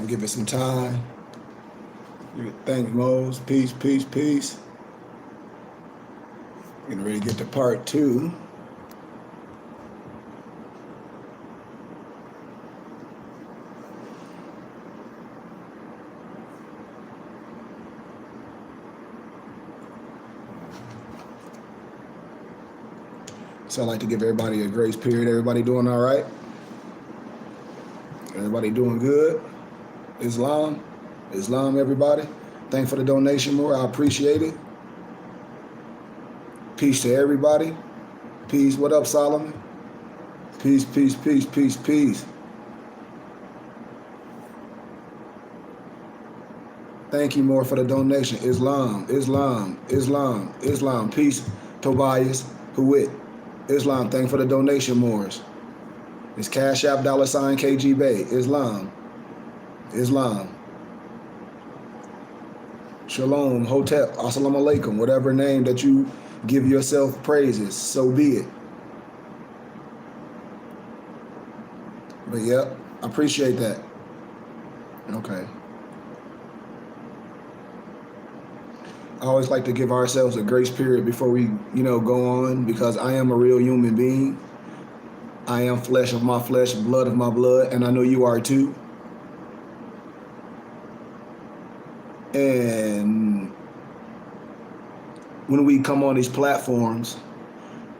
gonna give it some time. Thanks, Mose. Peace, peace, peace. Getting ready to get to part 2. So I'd like to give everybody a grace period. Everybody doing all right? Everybody doing good? Islam, everybody. Thanks for the donation, more. I appreciate it. Peace to everybody. Peace. What up, Solomon? Peace, peace, peace, peace, peace. Thank you more for the donation. Islam. Peace, Tobias. Huwit. Islam. Thanks for the donation, Moors. It's Cash App $KG Bay. Islam. Shalom, Hotep, Assalamu Alaikum, whatever name that you give yourself praises, so be it. But yep, I appreciate that. Okay. I always like to give ourselves a grace period before we, go on, because I am a real human being. I am flesh of my flesh, blood of my blood, and I know you are too. And when we come on these platforms,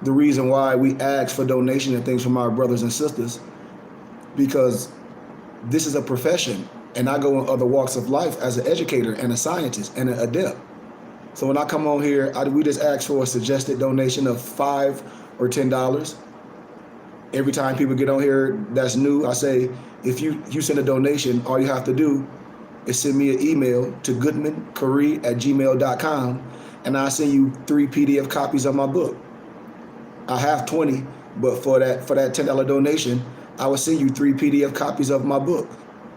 the reason why we ask for donation and things from our brothers and sisters, because this is a profession, and I go in other walks of life as an educator and a scientist and an adept. So when I come on here, we just ask for a suggested donation of $5 or $10. Every time people get on here that's new, I say, if you send a donation, all you have to do is send me an email to goodmancurry@gmail.com, and I'll send you 3 PDF copies of my book. I have 20, but for that $10 donation, I will send you 3 PDF copies of my book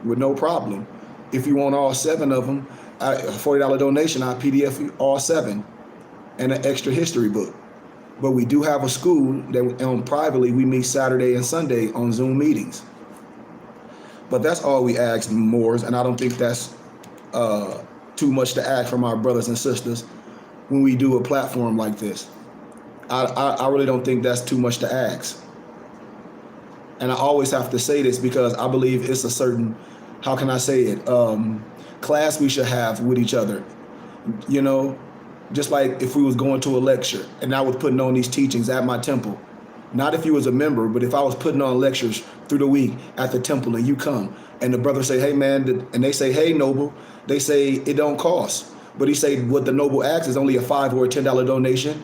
with no problem. If you want all 7 of them, a $40 donation, I'll PDF you all 7 and an extra history book. But we do have a school that privately we meet Saturday and Sunday on Zoom meetings. But that's all we ask, Moors, and I don't think that's too much to ask from our brothers and sisters when we do a platform like this. I really don't think that's too much to ask. And I always have to say this because I believe it's a certain, how can I say it, class we should have with each other. Just like if we was going to a lecture and I was putting on these teachings at my temple. Not if you was a member, but if I was putting on lectures through the week at the temple and you come and the brother say, hey man, and they say, hey Noble, they say it don't cost. But he say what the Noble asks is only a $5 or a $10 donation.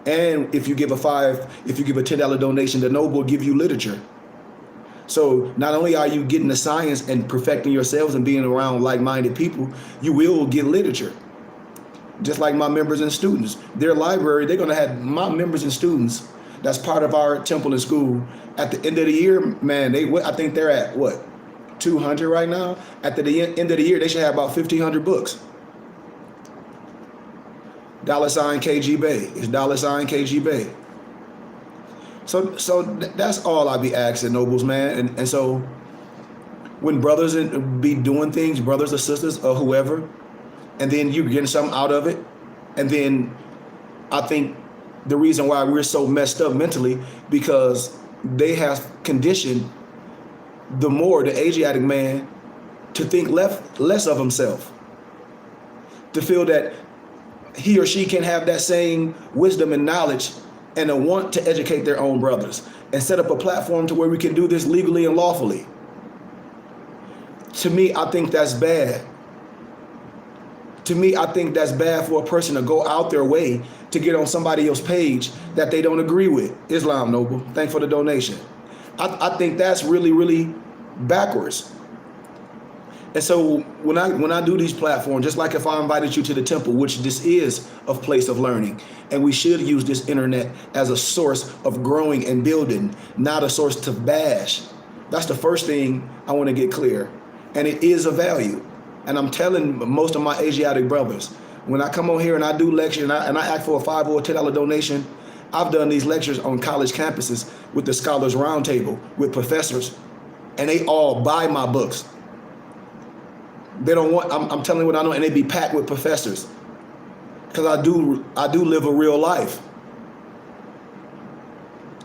And if you give a $10 donation, the Noble will give you literature. So not only are you getting the science and perfecting yourselves and being around like-minded people, you will get literature. Just like my members and students. Their library, they're gonna have my members and students that's part of our temple and school. At the end of the year, man, I think they're at, 200 right now? At the end of the year, they should have about 1,500 books. $KG Bay. It's $KG Bay. So that's all I be asking, Nobles, man. And so when brothers be doing things, brothers or sisters or whoever, and then you're getting something out of it, and then I think the reason why we're so messed up mentally, because they have conditioned the Asiatic man to think less of himself, to feel that he or she can have that same wisdom and knowledge and a want to educate their own brothers and set up a platform to where we can do this legally and lawfully. To me, I think that's bad. To me, I think that's bad for a person to go out their way to get on somebody else's page that they don't agree with. Islam, Noble, thanks for the donation. I think that's really, really backwards. And so when I do these platforms, just like if I invited you to the temple, which this is a place of learning, and we should use this internet as a source of growing and building, not a source to bash. That's the first thing I want to get clear. And it is a value. And I'm telling most of my Asiatic brothers, when I come on here and I do lecture and I ask for a $5 or $10 donation, I've done these lectures on college campuses with the Scholars Roundtable, with professors, and they all buy my books. They don't want. I'm telling you what I know, and they be packed with professors. Because I do live a real life,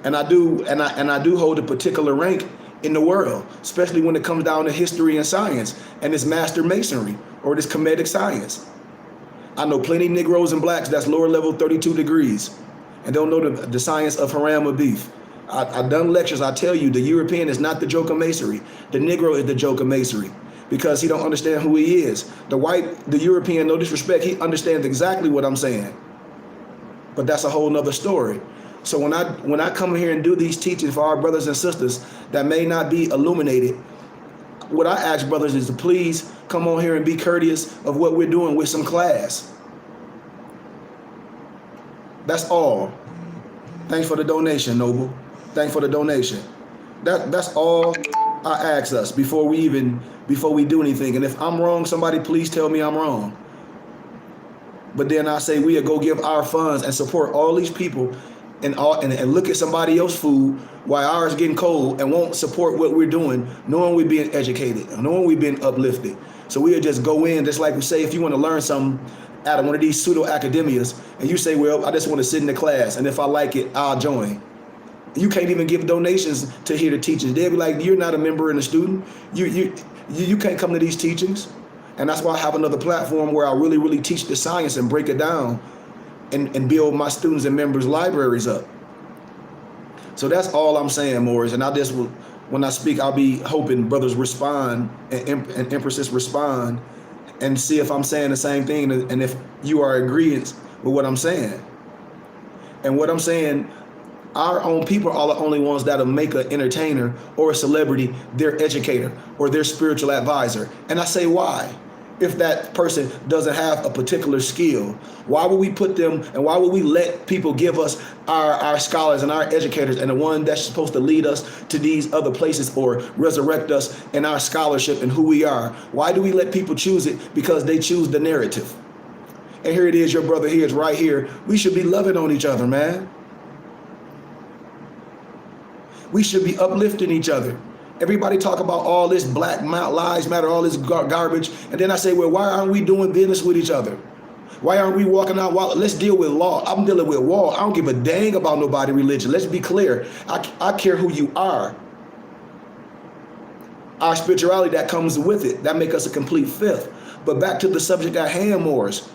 and I do hold a particular rank in the world, especially when it comes down to history and science and this master masonry or this comedic science. I know plenty of Negroes and blacks that's lower level 32 degrees and don't know the science of haram or beef. I've done lectures. I tell you, the European is not the joke of masonry. The Negro is the joke of masonry because he don't understand who he is. The European, no disrespect, he understands exactly what I'm saying. But that's a whole nother story. So when I come here and do these teachings for our brothers and sisters that may not be illuminated, what I ask brothers is to please come on here and be courteous of what we're doing with some class. That's all. Thanks for the donation, Noble. Thanks for the donation. That's all I ask us before we do anything. And if I'm wrong, somebody please tell me I'm wrong. But then I say we'll go give our funds and support all these people and look at somebody else's food while ours is getting cold and won't support what we're doing, knowing we're being educated, knowing we're being uplifted. So we'll just go in, just like we say, if you want to learn something out of one of these pseudo academias, and you say, well, I just want to sit in the class, and if I like it, I'll join. You can't even give donations to hear the teachings. They'll be like, you're not a member and a student. You can't come to these teachings. And that's why I have another platform where I really, really teach the science and break it down and build my students and members' libraries up. So that's all I'm saying, Morris. And when I speak, I'll be hoping brothers respond and empresses respond and see if I'm saying the same thing and if you are agreeing with what I'm saying. And what I'm saying, our own people are the only ones that'll make an entertainer or a celebrity their educator or their spiritual advisor. And I say, why? If that person doesn't have a particular skill, why would we put them and why would we let people give us our scholars and our educators and the one that's supposed to lead us to these other places or resurrect us in our scholarship and who we are? Why do we let people choose it? Because they choose the narrative. And here it is, your brother here is right here. We should be loving on each other, man. We should be uplifting each other. Everybody talk about all this Black Lives Matter, all this garbage. And then I say, well, why aren't we doing business with each other? Why aren't we walking out? Let's deal with law. I'm dealing with law. I don't give a dang about nobody religion. Let's be clear. I care who you are. Our spirituality that comes with it, that make us a complete fifth. But back to the subject at hand, Morris.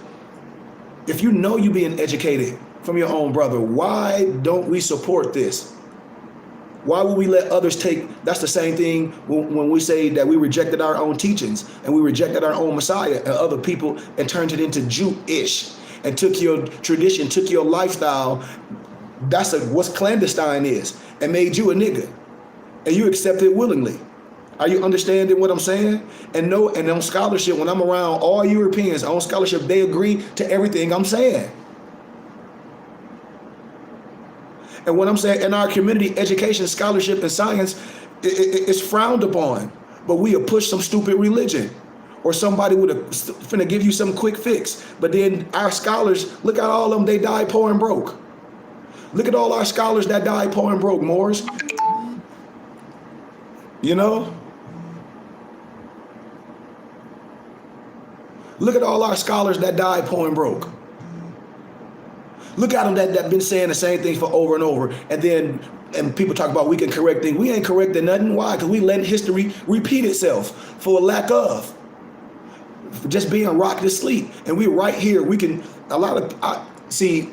If you know you're being educated from your own brother, why don't we support this? Why would we let others take? That's the same thing when we say that we rejected our own teachings and we rejected our own Messiah and other people and turned it into Jewish and took your tradition, took your lifestyle. That's what clandestine is, and made you a nigga, and you accept it willingly. Are you understanding what I'm saying? And on scholarship, when I'm around all Europeans on scholarship, they agree to everything I'm saying. And what I'm saying, in our community, education, scholarship, and science is frowned upon. But we'll push some stupid religion. Or somebody finna give you some quick fix. But then our scholars, look at all of them, they die poor and broke. Look at all our scholars that die poor and broke, Morris. You know? Look at all our scholars that die poor and broke. Look at them that been saying the same things for over and over. And people talk about we can correct things. We ain't correcting nothing. Why? Because we letting history repeat itself for a lack of. For just being rocked to sleep. And we right here. We can, see,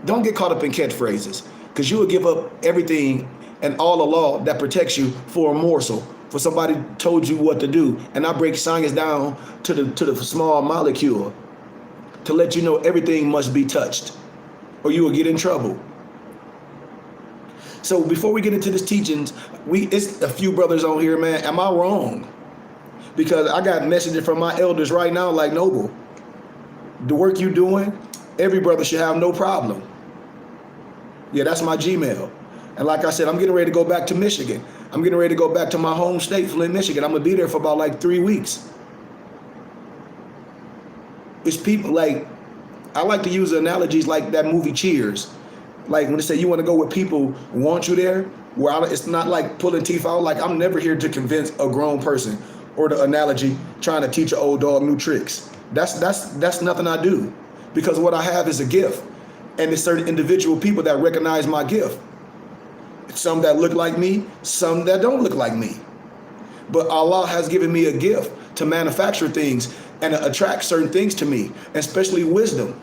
don't get caught up in catchphrases. Because you will give up everything and all the law that protects you for a morsel. For somebody told you what to do. And I break science down to the small molecule. To let you know everything must be touched or you will get in trouble. So before we get into this teachings, it's a few brothers on here, man. Am I wrong? Because I got messages from my elders right now like, Noble, the work you doing, every brother should have no problem. Yeah, that's my Gmail. And like I said, I'm getting ready to go back to Michigan. I'm getting ready to go back to my home state, Flint, Michigan. I'm going to be there for about like 3 weeks. It's people like, I like to use analogies like that movie Cheers. Like when they say you want to go where people want you there, it's not like pulling teeth out. Like I'm never here to convince a grown person or the analogy, trying to teach an old dog new tricks. That's nothing I do, because what I have is a gift, and there's certain individual people that recognize my gift. Some that look like me, some that don't look like me. But Allah has given me a gift to manufacture things and attract certain things to me, especially wisdom.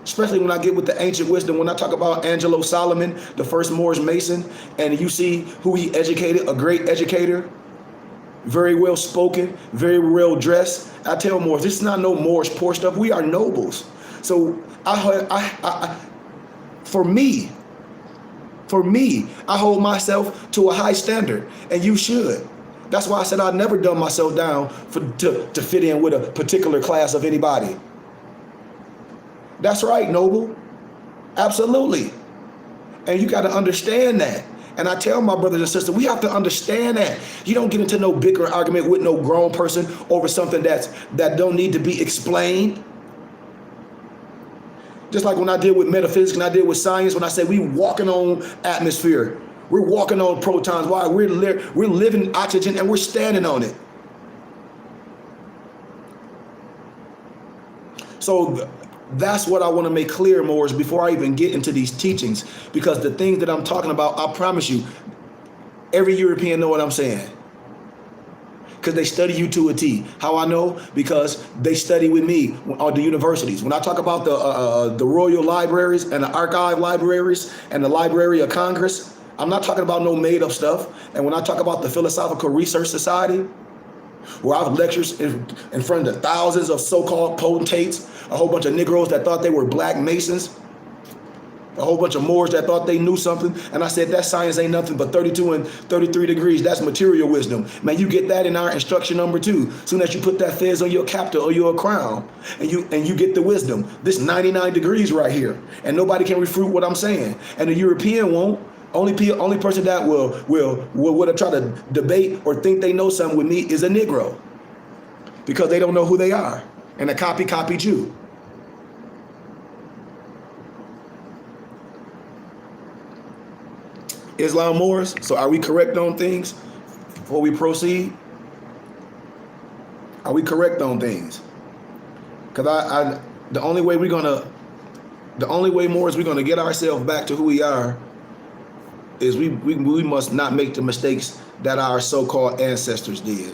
Especially when I get with the ancient wisdom, when I talk about Angelo Solomon, the first Moorish Mason, and you see who he educated, a great educator, very well spoken, very well dressed. I tell Moors, this is not no Moorish poor stuff. We are nobles. So for me, I hold myself to a high standard, and you should. That's why I said I've never dumb myself down to fit in with a particular class of anybody. That's right, noble. Absolutely. And you got to understand that. And I tell my brothers and sisters, we have to understand that. You don't get into no bicker argument with no grown person over something that don't need to be explained. Just like when I deal with metaphysics and I deal with science, when I say we walking on atmosphere, we're walking on protons. Why? We're living oxygen and we're standing on it. So that's what I want to make clear, Moors, before I even get into these teachings, because the things that I'm talking about, I promise you, every European know what I'm saying, because they study you to a T. How I know? Because they study with me at the universities. When I talk about the Royal Libraries and the Archive Libraries and the Library of Congress, I'm not talking about no made up stuff. And when I talk about the Philosophical Research Society, where I've lectured in front of thousands of so-called potentates, a whole bunch of Negroes that thought they were black Masons, a whole bunch of Moors that thought they knew something, and I said that science ain't nothing but 32 and 33 degrees. That's material wisdom. Man, you get that in our instruction number 2. Soon as you put that fez on your captor or your crown, and you get the wisdom. This 99 degrees right here, and nobody can refute what I'm saying, and the European won't. Only person that will try to debate or think they know something with me is a Negro, because they don't know who they are, and a copy Jew. Islam Moors. So are we correct on things before we proceed? Are we correct on things? Because the only way Moors we're gonna get ourselves back to who we are is we must not make the mistakes that our so-called ancestors did.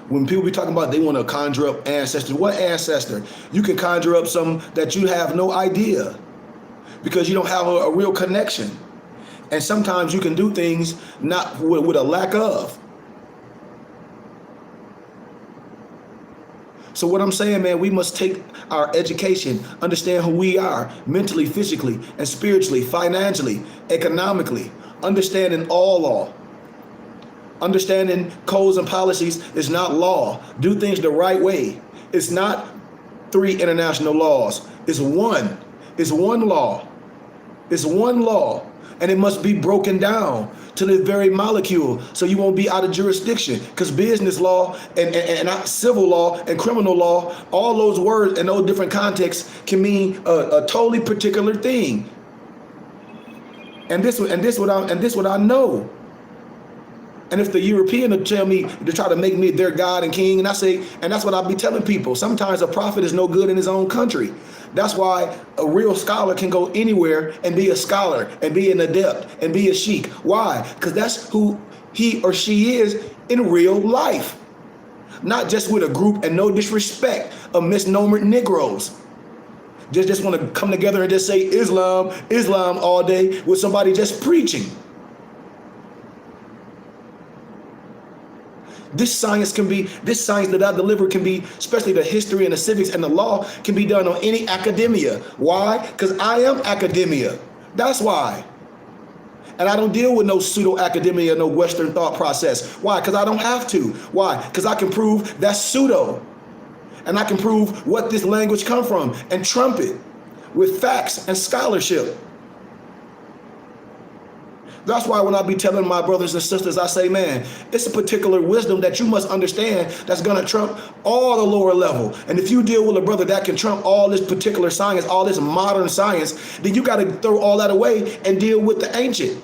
When people be talking about they want to conjure up ancestors, what ancestor? You can conjure up some that you have no idea, because you don't have a real connection. And sometimes you can do things not with a lack of. So what I'm saying, man, we must take our education, understand who we are mentally, physically, and spiritually, financially, economically, understanding all law. Understanding codes and policies is not law. Do things the right way. It's not 3 international laws. It's one. It's one law. It's one law. And it must be broken down to the very molecule, so you won't be out of jurisdiction. Because business law and civil law and criminal law, all those words and those different contexts can mean a totally particular thing. And this what I know. And if the European will tell me to try to make me their God and king, and I say, and that's what I'll be telling people. Sometimes a prophet is no good in his own country. That's why a real scholar can go anywhere and be a scholar and be an adept and be a sheik. Why? Because that's who he or she is in real life. Not just with a group, and no disrespect, of misnomered Negroes. Just want to come together and just say Islam all day with somebody just preaching. This science that I deliver can be, especially the history and the civics and the law, can be done on any academia. Why? Because I am academia. That's why. And I don't deal with no pseudo-academia, no Western thought process. Why? Because I don't have to. Why? Because I can prove that's pseudo. And I can prove what this language come from and trump it with facts and scholarship. That's why when I be telling my brothers and sisters, I say, man, it's a particular wisdom that you must understand that's going to trump all the lower level. And if you deal with a brother that can trump all this particular science, all this modern science, then you got to throw all that away and deal with the ancient.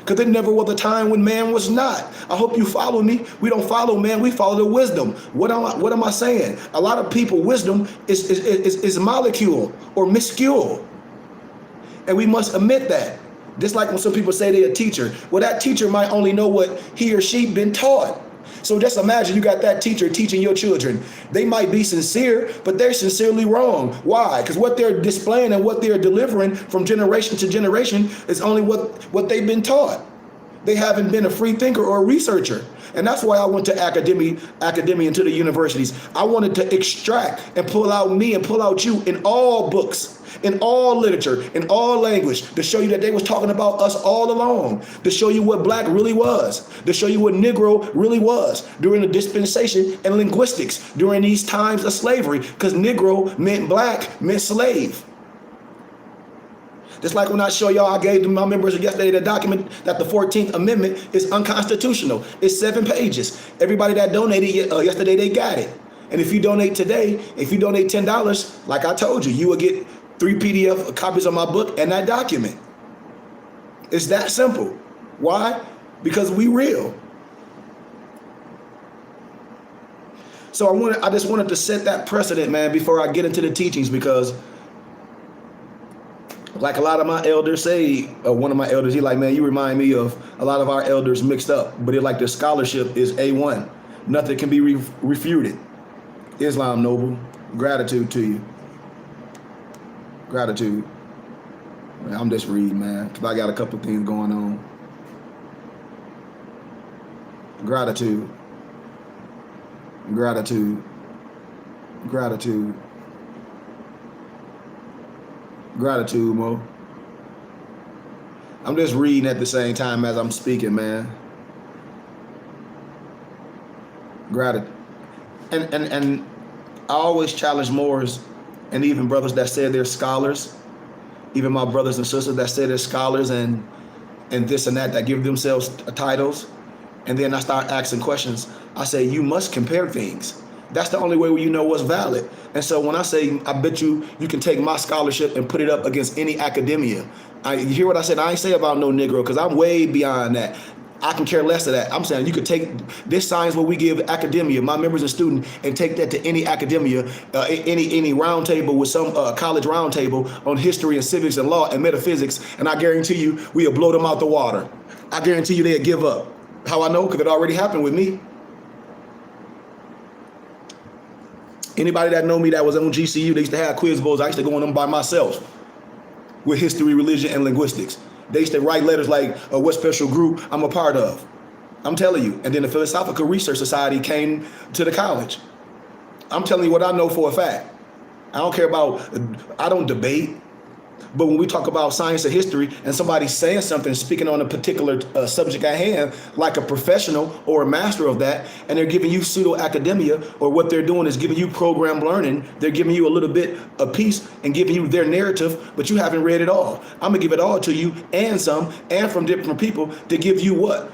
Because there never was a time when man was not. I hope you follow me. We don't follow man, we follow the wisdom. What am I saying? A lot of people, wisdom is molecule or minuscule. And we must admit that. Just like when some people say they're a teacher. Well, that teacher might only know what he or she been taught. So just imagine you got that teacher teaching your children. They might be sincere, but they're sincerely wrong. Why? Because what they're displaying and what they're delivering from generation to generation is only what they've been taught. They haven't been a free thinker or a researcher. And that's why I went to academia and to the universities. I wanted to extract and pull out me and pull out you in all books, in all literature, in all language, to show you that they was talking about us all along, to show you what black really was, to show you what Negro really was during the dispensation and linguistics during these times of slavery, because Negro meant black, meant slave. Just like when I show y'all, I gave my members yesterday the document that the 14th Amendment is unconstitutional. It's 7 pages. Everybody that donated yesterday, they got it. And if you donate today, if you donate $10, like I told you, you will get 3 PDF copies of my book and that document. It's that simple. Why? Because we real. So I just wanted to set that precedent, man, before I get into the teachings, because like a lot of my elders say, one of my elders, he like, man, you remind me of a lot of our elders mixed up, but it like their scholarship is A1. Nothing can be refuted. Islam Noble, gratitude to you. Gratitude. Man, I'm just reading, man, because I got a couple things going on. Gratitude. Gratitude. Gratitude. Gratitude, Mo. I'm just reading at the same time as I'm speaking, man. Gratitude. And I always challenge Moors and even brothers that say they're scholars, even my brothers and sisters that say they're scholars and this and that give themselves titles. And then I start asking questions. I say, you must compare things. That's the only way you know what's valid. And so when I say, I bet you can take my scholarship and put it up against any academia. You hear what I said? I ain't say about no Negro, because I'm way beyond that. I can care less of that. I'm saying you could take this science what we give academia, my members and students, and take that to any academia, any round table with some college round table on history and civics and law and metaphysics, and I guarantee you we'll blow them out the water. I guarantee you they'll give up. How I know? Because it already happened with me. Anybody that know me that was on GCU, they used to have quiz bowls. I used to go on them by myself with history, religion, and linguistics. They used to write letters like, what special group I'm a part of. I'm telling you. And then the Philosophical Research Society came to the college. I'm telling you what I know for a fact. I don't care about, I don't debate. But when we talk about science and history and somebody's saying something, speaking on a particular subject at hand, like a professional or a master of that, and they're giving you pseudo-academia, or what they're doing is giving you program learning, they're giving you a little bit of piece and giving you their narrative, but you haven't read it all. I'm going to give it all to you and some, and from different people to give you what?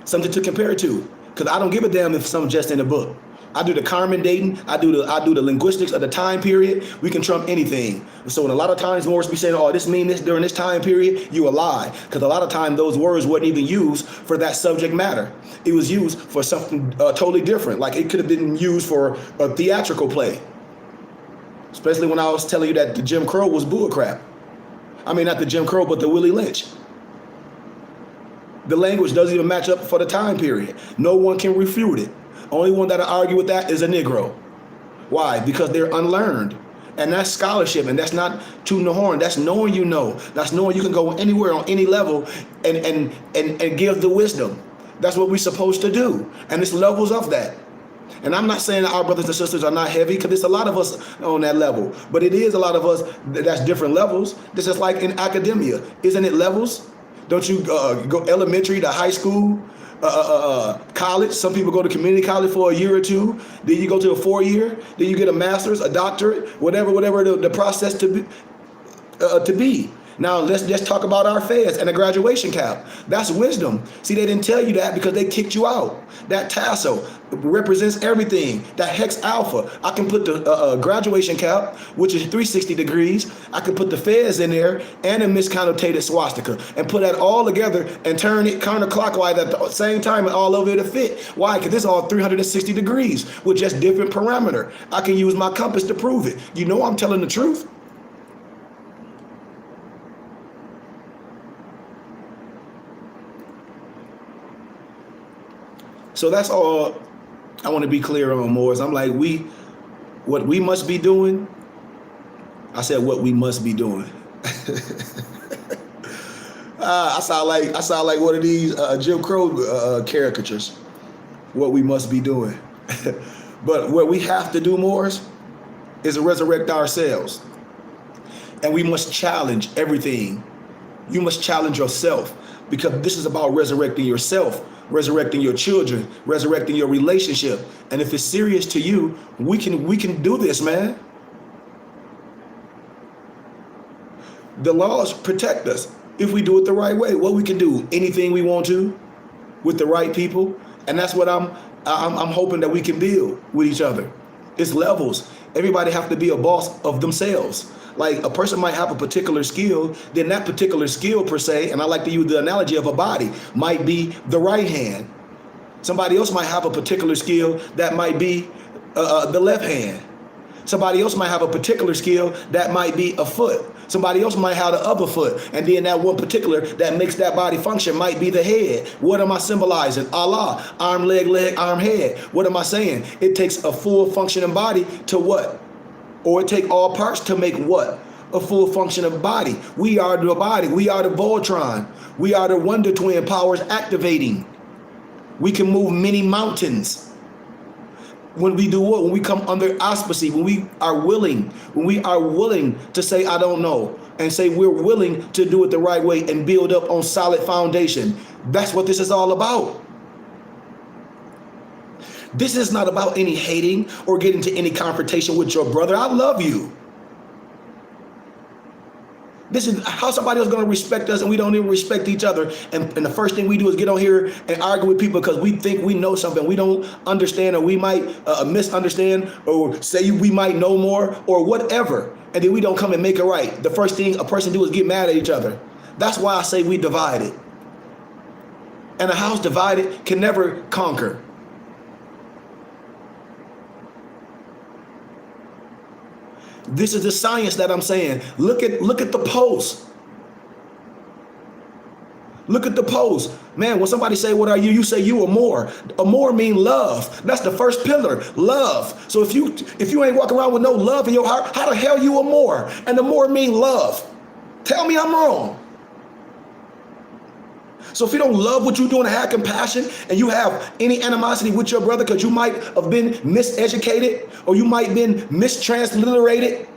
Something to compare to. Because I don't give a damn if something's just in a book. I do the Carmen dating. I do the linguistics of the time period. We can trump anything. So, in a lot of times, Morris be saying, "Oh, this mean this during this time period." You a lie, because a lot of times those words wasn't even used for that subject matter. It was used for something totally different. Like it could have been used for a theatrical play. Especially when I was telling you that the Jim Crow was bullcrap. I mean, not the Jim Crow, but the Willie Lynch. The language doesn't even match up for the time period. No one can refute it. Only one that'll argue with that is a Negro. Why? Because they're unlearned. And that's scholarship, and that's not tooting the horn. That's knowing you know. That's knowing you can go anywhere on any level and give the wisdom. That's what we're supposed to do. And it's levels of that. And I'm not saying that our brothers and sisters are not heavy, because there's a lot of us on that level. But it is a lot of us that's different levels. This is like in academia. Isn't it levels? Don't you go elementary to high school? College. Some people go to community college for a year or two. Then you go to a 4-year. Then you get a master's, a doctorate, whatever the process to be. Now let's just talk about our feds and a graduation cap. That's wisdom. See, they didn't tell you that because they kicked you out. That tassel represents everything. That hex alpha. I can put the graduation cap, which is 360 degrees. I can put the feds in there and a misconnotated swastika and put that all together and turn it counterclockwise at the same time and all over it to fit. Why? Because this is all 360 degrees with just different parameter. I can use my compass to prove it. You know I'm telling the truth. So that's all I want to be clear on, Moors. I'm like, what we must be doing. I said what we must be doing. I sound like one of these Jim Crow caricatures. What we must be doing. But what we have to do, Moors, is resurrect ourselves. And we must challenge everything. You must challenge yourself, because this is about resurrecting yourself, resurrecting your children, resurrecting your relationship. And if it's serious to you, we can do this, man. The laws protect us if we do it the right way. What we can do, anything we want to, with the right people, and that's what I'm hoping that we can build with each other. It's levels. Everybody have to be a boss of themselves. Like a person might have a particular skill, then that particular skill per se, and I like to use the analogy of a body, might be the right hand. Somebody else might have a particular skill that might be the left hand. Somebody else might have a particular skill that might be a foot. Somebody else might have the other foot. And then that one particular that makes that body function might be the head. What am I symbolizing? Allah, arm, leg, arm, head. What am I saying? It takes a full functioning body to what? Or it take all parts to make what? A full functioning body. We are the body. We are the Voltron. We are the Wonder Twin powers activating. We can move many mountains. When we do what? When we come under auspice, when we are willing to say, I don't know, and say we're willing to do it the right way and build up on solid foundation. That's what this is all about. This is not about any hating or getting to any confrontation with your brother. I love you. This is how somebody else going to respect us and we don't even respect each other. And the first thing we do is get on here and argue with people because we think we know something. We don't understand, or we might misunderstand, or say we might know more or whatever. And then we don't come and make it right. The first thing a person do is get mad at each other. That's why I say we divided. And a house divided can never conquer. This is the science that I'm saying. Look at the post. Look at the post. Man, when somebody say, what are you? You say you are more. A more mean love. That's the first pillar, love. So if you ain't walking around with no love in your heart, how the hell you a more? And the more mean love. Tell me I'm wrong. So if you don't love what you're doing and have compassion, and you have any animosity with your brother because you might have been miseducated, or you might have been mistransliterated,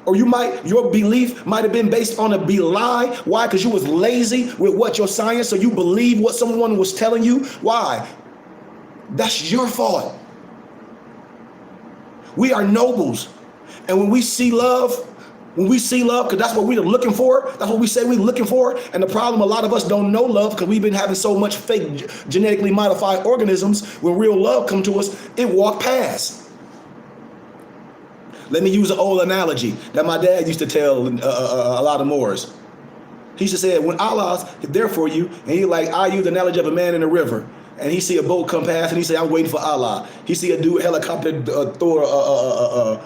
or your belief might have been based on a lie. Why? Because you was lazy with what your science, so you believe what someone was telling you. Why? That's your fault. We are nobles. And when we see love, because that's what we're looking for. That's what we say we're looking for. And the problem, a lot of us don't know love because we've been having so much fake genetically modified organisms. When real love comes to us, it walk past. Let me use an old analogy that my dad used to tell a lot of Moors. He used to say, when Allah's there for you, and he I use the analogy of a man in a river. And he see a boat come past, and he say, I'm waiting for Allah. He see a dude helicopter throw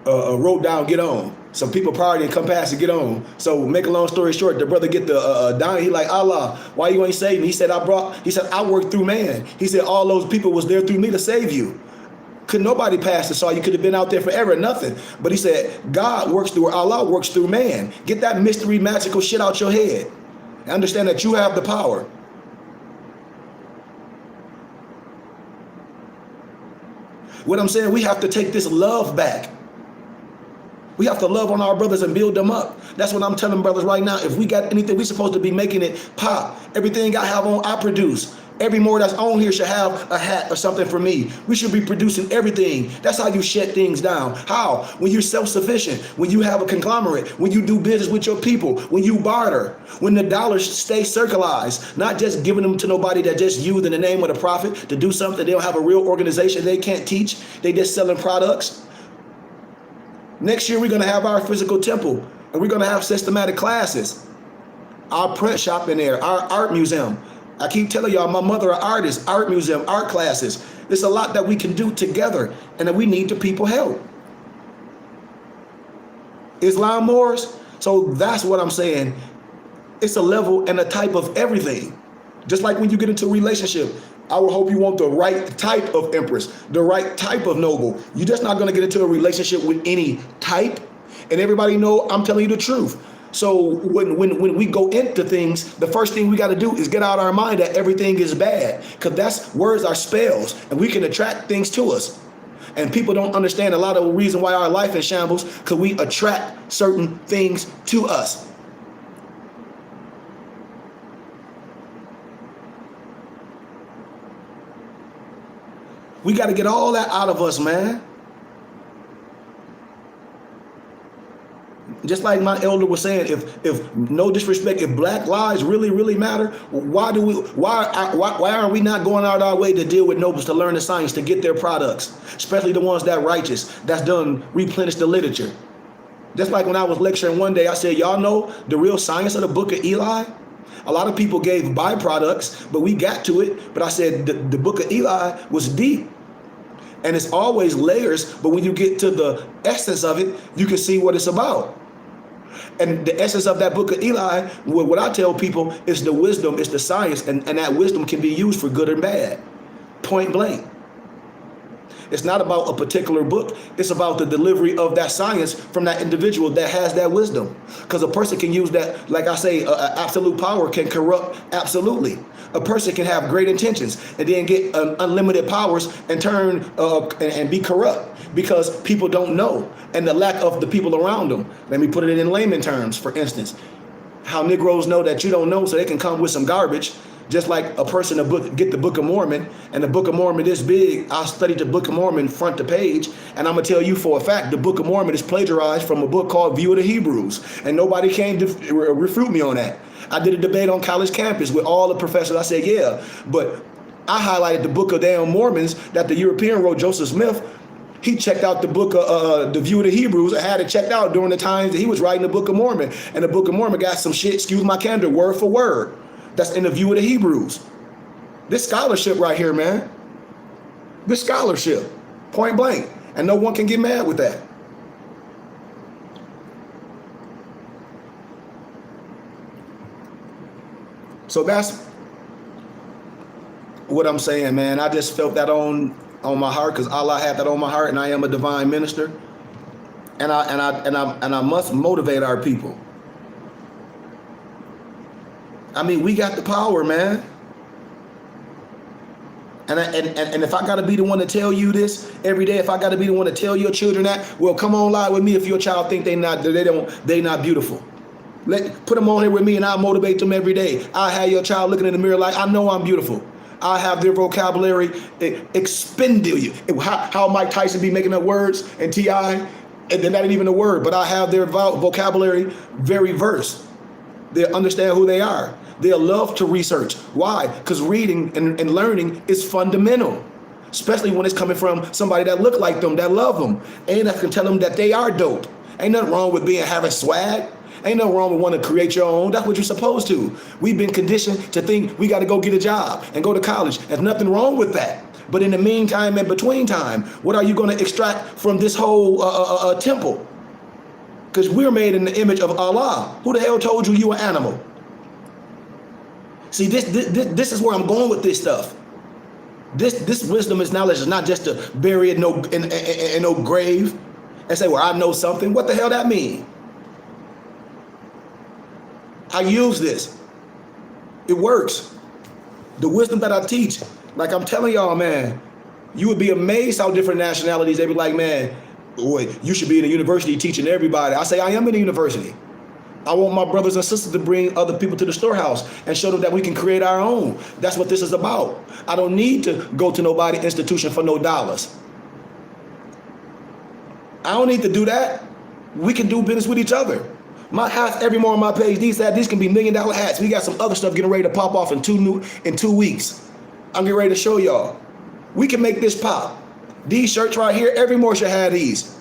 a rope down, get on. Some people party and come past and get on. So make a long story short, the brother get the down. He Allah, why you ain't save me? He said, I worked through man. He said, all those people was there through me to save you. Could nobody pass the saw? You could have been out there forever, nothing. But he said, God works through, Allah works through man. Get that mystery, magical shit out your head. And understand that you have the power. What I'm saying, we have to take this love back. We have to love on our brothers and build them up. That's what I'm telling brothers right now. If we got anything, we supposed to be making it pop. Everything I have on, I produce. Every Moor that's on here should have a hat or something for me. We should be producing everything. That's how you shut things down. How? When you're self-sufficient, when you have a conglomerate, when you do business with your people, when you barter, when the dollars stay circularized, not just giving them to nobody that just used in the name of the profit to do something. They don't have a real organization. They can't teach. They just selling products. Next year, we're going to have our physical temple, and we're going to have systematic classes. Our print shop in there, our art museum. I keep telling y'all, my mother an artist, art museum, art classes. There's a lot that we can do together, and that we need the people help. Islam Moors, so that's what I'm saying. It's a level and a type of everything. Just like when you get into a relationship, I would hope you want the right type of empress, the right type of noble. You're just not going to get into a relationship with any type. And everybody know I'm telling you the truth. So when we go into things, the first thing we got to do is get out our mind that everything is bad, because that's words are spells, and we can attract things to us. And people don't understand a lot of the reason why our life is shambles, because we attract certain things to us. We got to get all that out of us, man. Just like my elder was saying, if no disrespect, if black lives really matter, why are we not going out our way to deal with nobles, to learn the science, to get their products, especially the ones that righteous, that's done replenish the literature? Just like when I was lecturing one day, I said, y'all know the real science of the book of Eli? A lot of people gave byproducts, but we got to it. But I said the book of Eli was deep. And it's always layers, but when you get to the essence of it, you can see what it's about. And the essence of that book of Eli, what I tell people, is the wisdom, is the science, and that wisdom can be used for good and bad, point blank. It's not about a particular book. It's about the delivery of that science from that individual that has that wisdom. Because a person can use that, like I say, absolute power can corrupt absolutely. A person can have great intentions and then get unlimited powers and turn and be corrupt because people don't know, and the lack of the people around them. Let me put it in layman terms, for instance. How Negroes know that you don't know, so they can come with some garbage. Just like a person get the Book of Mormon, and the Book of Mormon this big. I studied the Book of Mormon front to page, and I'm gonna tell you for a fact, the Book of Mormon is plagiarized from a book called View of the Hebrews, and nobody came to refute me on that. I did a debate on college campus with all the professors. I said, yeah, but I highlighted the Book of damn Mormons that the European wrote, Joseph Smith. He checked out the book of the View of the Hebrews. I had it checked out during the times that he was writing the Book of Mormon, and the Book of Mormon got some shit, excuse my candor, word for word. That's in the View of the Hebrews. This scholarship right here, man. This scholarship, point blank. And no one can get mad with that. So that's what I'm saying, man. I just felt that on my heart because Allah had that on my heart, and I am a divine minister. And I must motivate our people. I mean, we got the power, man. And if I got to be the one to tell you this every day, if I got to be the one to tell your children that, well, come on live with me if your child think they not beautiful. Put them on here with me, and I'll motivate them every day. I have your child looking in the mirror like, I know I'm beautiful. I have their vocabulary expended. How Mike Tyson be making up words and T.I., and they're not even a word, but I have their vocabulary very versed. They understand who they are. They'll love to research. Why? Because reading and learning is fundamental, especially when it's coming from somebody that look like them, that love them, and that can tell them that they are dope. Ain't nothing wrong with having swag. Ain't nothing wrong with wanting to create your own. That's what you're supposed to. We've been conditioned to think we got to go get a job and go to college. There's nothing wrong with that. But in the meantime and between time, what are you going to extract from this whole temple? Because we're made in the image of Allah. Who the hell told you you an animal? See, this is where I'm going with this stuff. This wisdom is knowledge is not just to bury it in no grave and say, well, I know something. What the hell that mean? I use this. It works. The wisdom that I teach, like I'm telling y'all, man, you would be amazed how different nationalities, they be like, man, boy, you should be in a university teaching everybody. I say, I am in a university. I want my brothers and sisters to bring other people to the storehouse and show them that we can create our own. That's what this is about. I don't need to go to nobody's institution for no dollars. I don't need to do that. We can do business with each other. My hats every more on my page. These can be $1 million hats. We got some other stuff getting ready to pop off in 2 weeks. I'm getting ready to show y'all. We can make this pop. These shirts right here, every more should have these.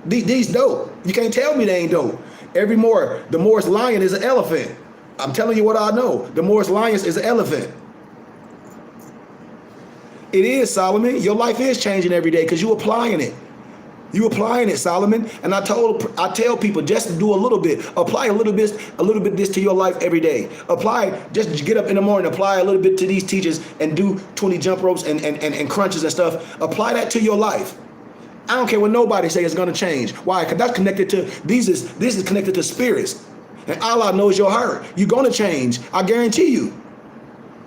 These dope. You can't tell me they ain't dope. The Morris lion is an elephant. I'm telling you what I know. The Morris lion is an elephant. It is, Solomon. Your life is changing every day because you're applying it. You applying it, Solomon. And I tell people just to do a little bit. Apply a little bit this to your life every day. Apply, just get up in the morning, apply a little bit to these teachers and do 20 jump ropes and crunches and stuff. Apply that to your life. I don't care what nobody say it's gonna change. Why? Because that's connected to this is connected to spirits. And Allah knows your heart. You're gonna change. I guarantee you.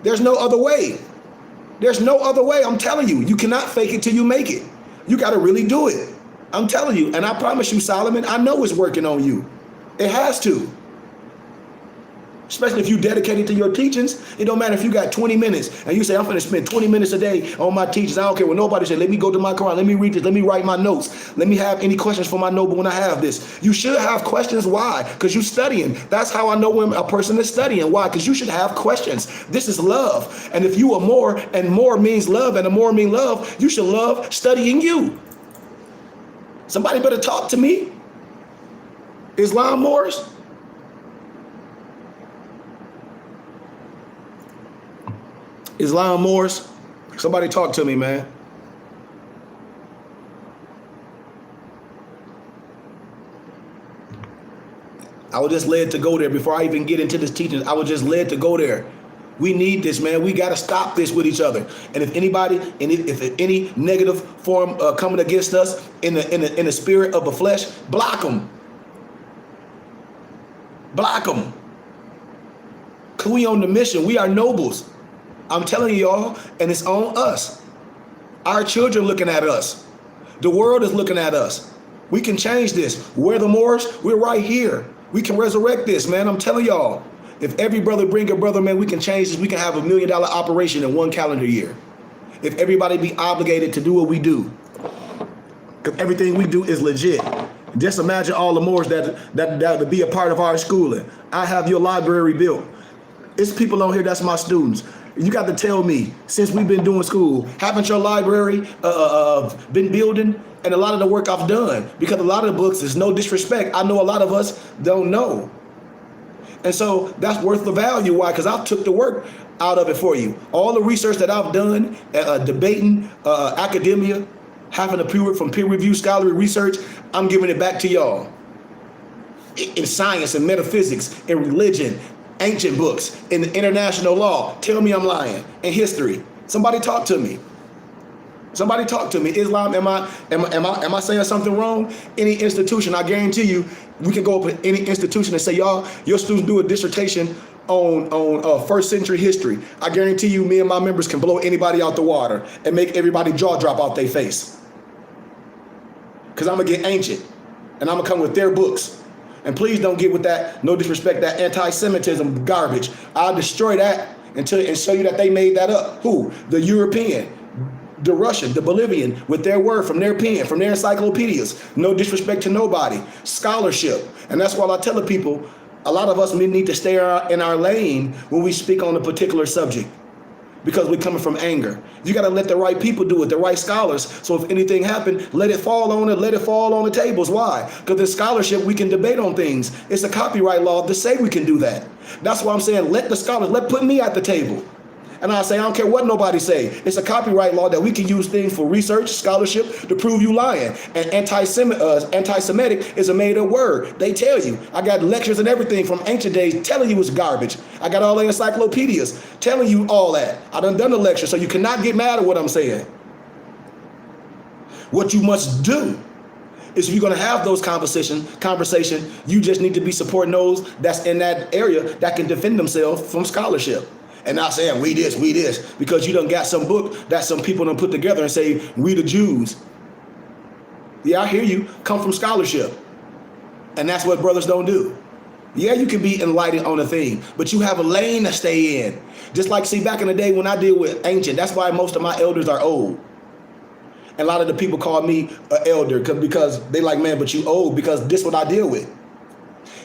There's no other way. There's no other way. I'm telling you. You cannot fake it till you make it. You gotta really do it. I'm telling you, and I promise you, Solomon, I know it's working on you. It has to. Especially if you dedicated to your teachings. It don't matter if you got 20 minutes and you say, I'm going to spend 20 minutes a day on my teachings. I don't care what nobody says. Let me go to my Quran. Let me read this. Let me write my notes. Let me have any questions for my notebook when I have this. You should have questions. Why? Because you're studying. That's how I know when a person is studying. Why? Because you should have questions. This is love. And if you are more, and more means love, and the more means love, you should love studying you. Somebody better talk to me. Islam Morris? Islam Morris? Somebody talk to me, man. I was just led to go there before I even get into this teaching. I was just led to go there. We need this, man. We got to stop this with each other. And if anybody, if any negative form coming against us in the spirit of the flesh, block them. Block them. Cause we on the mission. We are nobles. I'm telling you, y'all, and it's on us. Our children looking at us. The world is looking at us. We can change this. We're the Moors. We're right here. We can resurrect this, man. I'm telling y'all. If every brother bring a brother, man, we can change this. We can have $1 million operation in 1 calendar year. If everybody be obligated to do what we do. Because everything we do is legit. Just imagine all the Moors that would be a part of our schooling. I have your library built. It's people on here that's my students. You got to tell me, since we've been doing school, haven't your library been building? And a lot of the work I've done, because a lot of the books, is no disrespect, I know a lot of us don't know. And so that's worth the value. Why? Because I took the work out of it for you. All the research that I've done, debating, academia, having a peer review scholarly research, I'm giving it back to y'all. In science and metaphysics, in religion, ancient books, in the international law. Tell me I'm lying. In history. Somebody talk to me. Somebody talk to me. Islam, am I saying something wrong? Any institution, I guarantee you, we can go up to any institution and say, y'all, your students do a dissertation on first century history. I guarantee you, me and my members can blow anybody out the water and make everybody jaw drop off their face. Because I'm going to get ancient, and I'm going to come with their books. And please don't get with that, no disrespect, that anti-Semitism garbage. I'll destroy that and show you that they made that up. Who? The European, the Russian, the Bolivian, with their word from their pen, from their encyclopedias. No disrespect to nobody. Scholarship. And that's why I tell the people, a lot of us need to stay in our lane when we speak on a particular subject, because we're coming from anger. You got to let the right people do it, the right scholars. So if anything happened, let it fall on the tables. Why? Because in scholarship, we can debate on things. It's a copyright law to say we can do that. That's why I'm saying, let the scholars, put me at the table. And I say, I don't care what nobody say. It's a copyright law that we can use things for research, scholarship, to prove you lying. And anti-Semitic is a made-up word. They tell you. I got lectures and everything from ancient days telling you it's garbage. I got all the encyclopedias telling you all that. I done the lecture, so you cannot get mad at what I'm saying. What you must do is, if you're going to have those conversation, you just need to be supporting those that's in that area that can defend themselves from scholarship. And not saying we this, because you done got some book that some people done put together and say, we the Jews. Yeah, I hear you. Come from scholarship. And that's what brothers don't do. Yeah, you can be enlightened on a thing, but you have a lane to stay in. Just like, see, back in the day when I deal with ancient, that's why most of my elders are old. And a lot of the people call me an elder because they like, man, but you old, because this is what I deal with.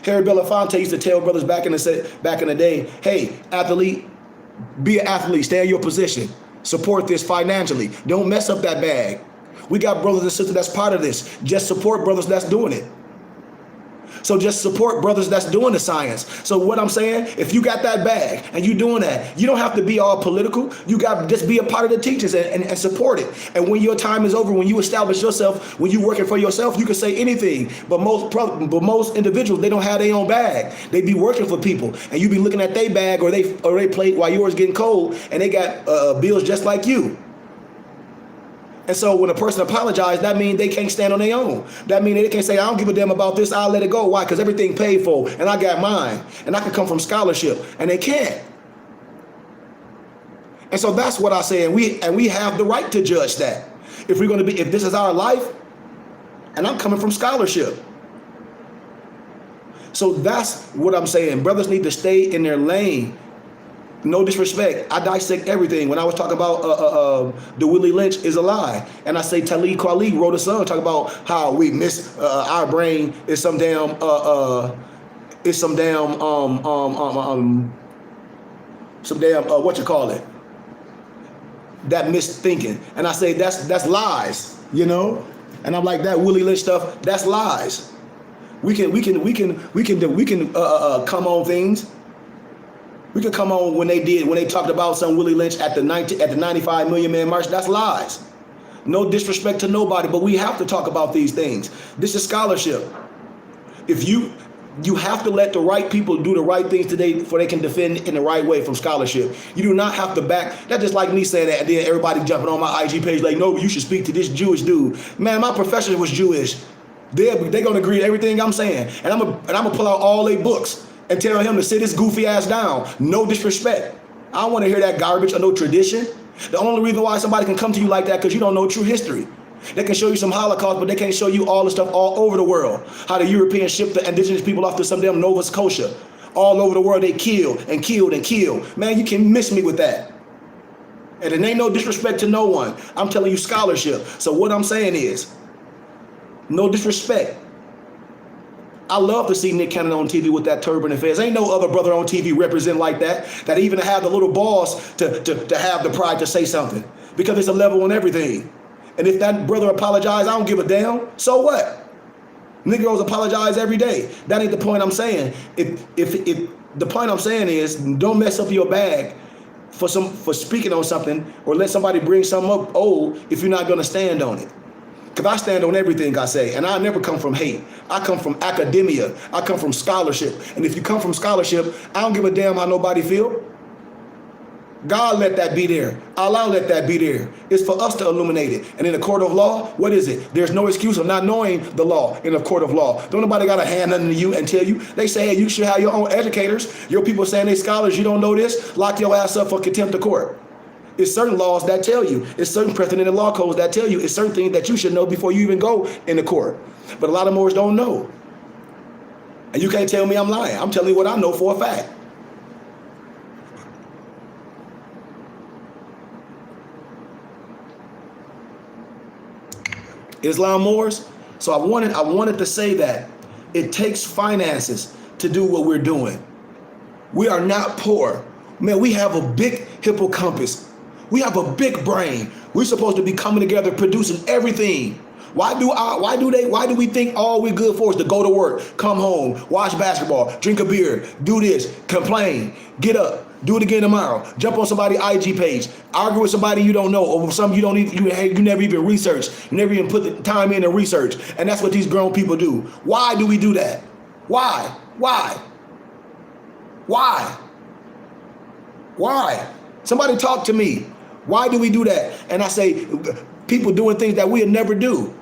Harry Belafonte used to tell brothers back in the day, hey, athlete, be an athlete, stay in your position, support this financially. Don't mess up that bag. We got brothers and sisters that's part of this. Just support brothers that's doing it. So just support brothers that's doing the science. So what I'm saying, if you got that bag and you doing that, you don't have to be all political. You got to just be a part of the teachers and support it. And when your time is over, when you establish yourself, when you working for yourself, you can say anything. But most individuals, they don't have their own bag. They be working for people, and you be looking at their bag or they plate while yours getting cold, and they got bills just like you. And so when a person apologizes, that means they can't stand on their own. That means they can't say, I don't give a damn about this, I'll let it go. Why? Because everything paid for, and I got mine. And I can come from scholarship, and they can't. And so that's what I say, and we have the right to judge that. If this is our life, and I'm coming from scholarship. So that's what I'm saying. Brothers need to stay in their lane. No disrespect. I dissect everything. When I was talking about the Willie Lynch is a lie, and I say Talib Kweli wrote a song talking about how we miss our brain is some damn what you call it, that misthinking. And I say that's lies, you know. And I'm like, that Willie Lynch stuff, that's lies. We can come on things. We could come on when they talked about some Willie Lynch at the 95 Million Man March. That's lies. No disrespect to nobody, but we have to talk about these things. This is scholarship. If you have to let the right people do the right things today before they can defend in the right way from scholarship. You do not have to back. That's just like me saying that, and then everybody jumping on my IG page like, no, you should speak to this Jewish dude. Man, my professor was Jewish. They're gonna agree to everything I'm saying, and I'm gonna pull out all their books and tell him to sit his goofy ass down. No disrespect. I don't want to hear that garbage or no tradition. The only reason why somebody can come to you like that because you don't know true history. They can show you some Holocaust, but they can't show you all the stuff all over the world. How the Europeans shipped the indigenous people off to some damn Nova Scotia. All over the world they killed and killed and killed. Man, you can miss me with that. And it ain't no disrespect to no one. I'm telling you scholarship. So what I'm saying is, no disrespect. I love to see Nick Cannon on TV with that turban and fez. Ain't no other brother on TV represent like that even have the little balls to have the pride to say something. Because it's a level on everything. And if that brother apologized, I don't give a damn. So what? Negroes apologize every day. That ain't the point I'm saying. If the point I'm saying is, don't mess up your bag for speaking on something, or let somebody bring something up old if you're not gonna stand on it. Because I stand on everything I say, and I never come from hate. I come from academia. I come from scholarship. And if you come from scholarship, I don't give a damn how nobody feel. God let that be there. Allah let that be there. It's for us to illuminate it. And in a court of law, what is it? There's no excuse of not knowing the law in a court of law. Don't nobody got to hand nothing to you and tell you. They say, hey, you should have your own educators. Your people saying they scholars, you don't know this, lock your ass up for contempt of court. It's certain laws that tell you. It's certain precedent in law codes that tell you. It's certain things that you should know before you even go in the court. But a lot of Moors don't know. And you can't tell me I'm lying. I'm telling you what I know for a fact. Islam Moors. So I wanted to say that it takes finances to do what we're doing. We are not poor. Man, we have a big hippocampus. We have a big brain. We're supposed to be coming together, producing everything. Why do we think all we're good for is to go to work, come home, watch basketball, drink a beer, do this, complain, get up, do it again tomorrow, jump on somebody's IG page, argue with somebody you don't know, or something you never even researched, you never even put the time in to research, and that's what these grown people do. Why do we do that? Why? Somebody talk to me. Why do we do that? And I say, people doing things that we'll never do.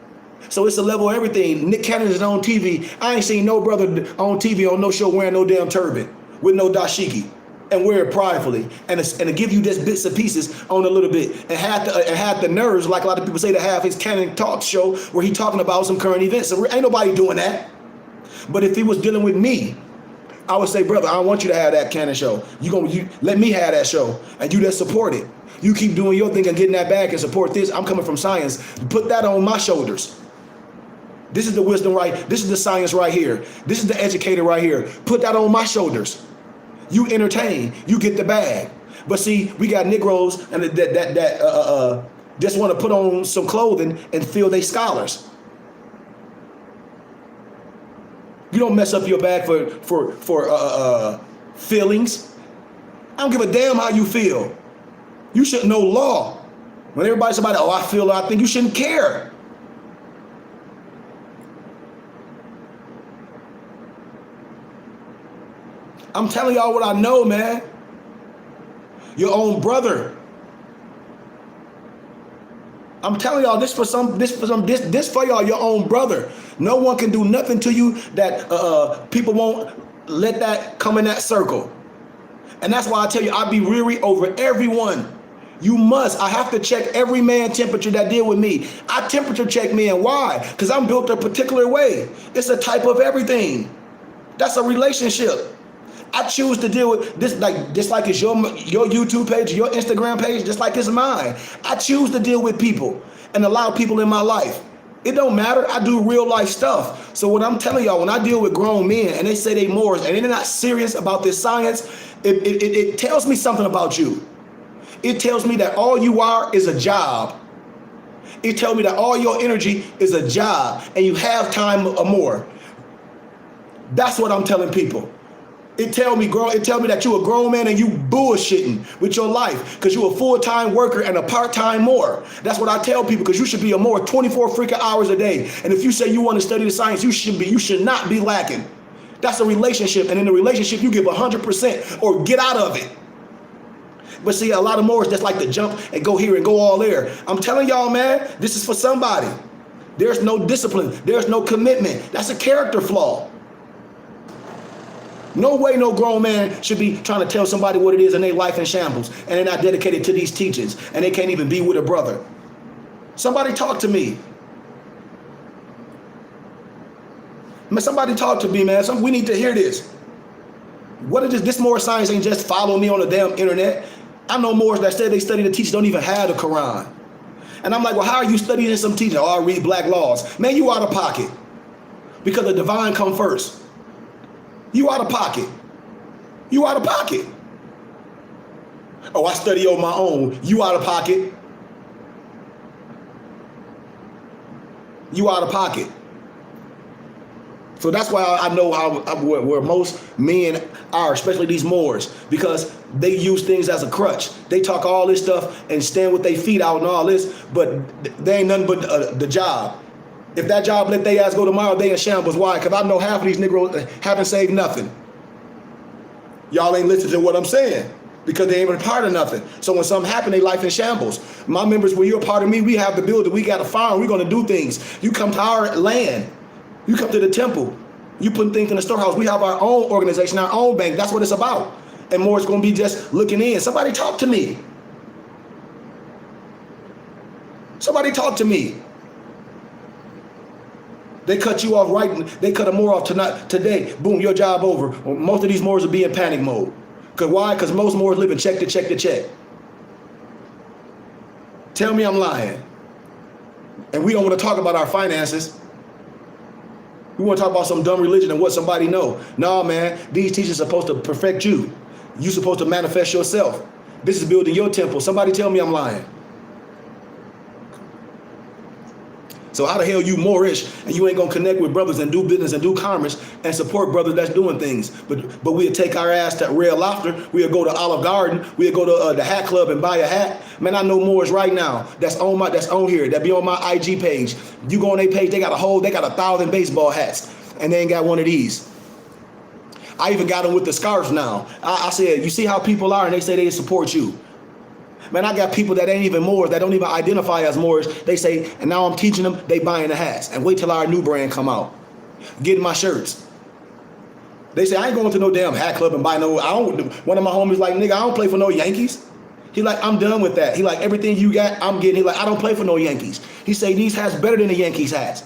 So it's a level of everything. Nick Cannon is on TV. I ain't seen no brother on TV on no show wearing no damn turban with no dashiki and wear it pridefully and to give you just bits and pieces on a little bit and had the nerves, like a lot of people say, to have his Cannon talk show where he talking about some current events. So ain't nobody doing that. But if he was dealing with me, I would say, brother, I don't want you to have that cannon show. You let me have that show, and you just support it. You keep doing your thing and getting that back and support this. I'm coming from science. Put that on my shoulders. This is the wisdom right. This is the science right here. This is the educator right here. Put that on my shoulders. You entertain. You get the bag. But see, we got Negroes and that just want to put on some clothing and feel they scholars. You don't mess up your bag for feelings. I don't give a damn how you feel. You should know law. When everybody's about, oh, I feel, I think, you shouldn't care. I'm telling y'all what I know, man. Your own brother. I'm telling y'all this for y'all, your own brother. No one can do nothing to you that people won't let that come in that circle. And that's why I tell you, I be weary over everyone. You must. I have to check every man temperature that deal with me. I temperature check men. Why? Because I'm built a particular way. It's a type of everything. That's a relationship. I choose to deal with this just like it's your YouTube page, your Instagram page, just like it's mine. I choose to deal with people and allow people in my life. It don't matter. I do real life stuff. So what I'm telling y'all, when I deal with grown men and they say they Moors and they're not serious about this science, it tells me something about you. It tells me that all you are is a job. It tells me that all your energy is a job and you have time or more. That's what I'm telling people. It tell me that you a grown man and you bullshitting with your life because you a full-time worker and a part-time Moor. That's what I tell people, because you should be a Moor 24 freaking hours a day. And if you say you want to study the science, you should not be lacking. That's a relationship, and in a relationship you give 100% or get out of it. But see, a lot of Moors just like to jump and go here and go all there. I'm telling y'all, man, this is for somebody. There's no discipline. There's no commitment. That's a character flaw. No way no grown man should be trying to tell somebody what it is in their life in shambles and they're not dedicated to these teachings and they can't even be with a brother. Somebody talk to me. Man, somebody talk to me, man. We need to hear this. What is this Moor science ain't just follow me on the damn internet. I know Moors that said they study the teachers don't even have the Quran. And I'm like, well, how are you studying some teaching? Oh, I read black laws. Man, you out of pocket. Because the divine come first. You out of pocket. You out of pocket. Oh, I study on my own. You out of pocket. You out of pocket. So that's why I know where most men are, especially these Moors, because they use things as a crutch. They talk all this stuff and stand with their feet out and all this, but they ain't nothing but the job. If that job let their ass go tomorrow, they in shambles. Why? Because I know half of these Negroes haven't saved nothing. Y'all ain't listening to what I'm saying because they ain't been a part of nothing. So when something happen, they life in shambles. My members, when you're a part of me, we have the building. We got a farm. We're going to do things. You come to our land. You come to the temple. You put things in the storehouse. We have our own organization, our own bank. That's what it's about. And more is going to be just looking in. Somebody talk to me. Somebody talk to me. They cut you off right. They cut a Moor off today. Boom, your job over. Most of these Moors will be in panic mode. Because why? Because most Moors live in check to check to check. Tell me I'm lying. And we don't want to talk about our finances. We want to talk about some dumb religion and what somebody know. No, man, these teachers are supposed to perfect you. You're supposed to manifest yourself. This is building your temple. Somebody tell me I'm lying. So how the hell you Moorish and you ain't gonna connect with brothers and do business and do commerce and support brothers that's doing things? But we'll take our ass to Real Lobster. We'll go to Olive Garden. We'll go to the Hat Club and buy a hat. Man, I know Moors right now that's on here, that be on my IG page. You go on their page, they got 1,000 baseball hats, and they ain't got one of these. I even got them with the scarves now. I said, you see how people are, and they say they support you. Man, I got people that ain't even Moors, that don't even identify as Moors. They say, and now I'm teaching them, they buying the hats. And wait till our new brand come out. Getting my shirts. They say, I ain't going to no damn hat club and buy no, one of my homies like, nigga, I don't play for no Yankees. He like, I'm done with that. He like, everything you got, I'm getting. He like, I don't play for no Yankees. He say, these hats better than the Yankees hats.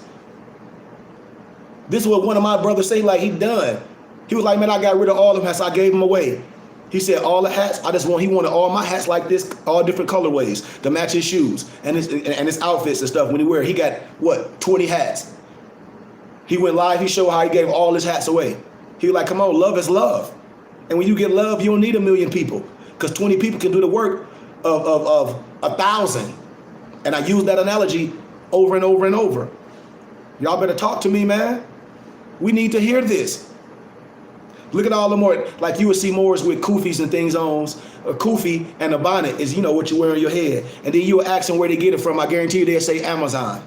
This is what one of my brothers say, like, he done. He was like, man, I got rid of all of them hats. I gave them away. He said, all the hats, he wanted all my hats like this, all different colorways to match his shoes and his outfits and stuff when he wear. He got, 20 hats. He went live, he showed how he gave all his hats away. He was like, come on, love is love. And when you get love, you don't need 1 million people, because 20 people can do the work of 1,000. And I use that analogy over and over and over. Y'all better talk to me, man. We need to hear this. Look at all the more, like you would see more with kufis and things on. A kufi and a bonnet is, what you wear on your head. And then you would ask them where they get it from. I guarantee you they'll say Amazon.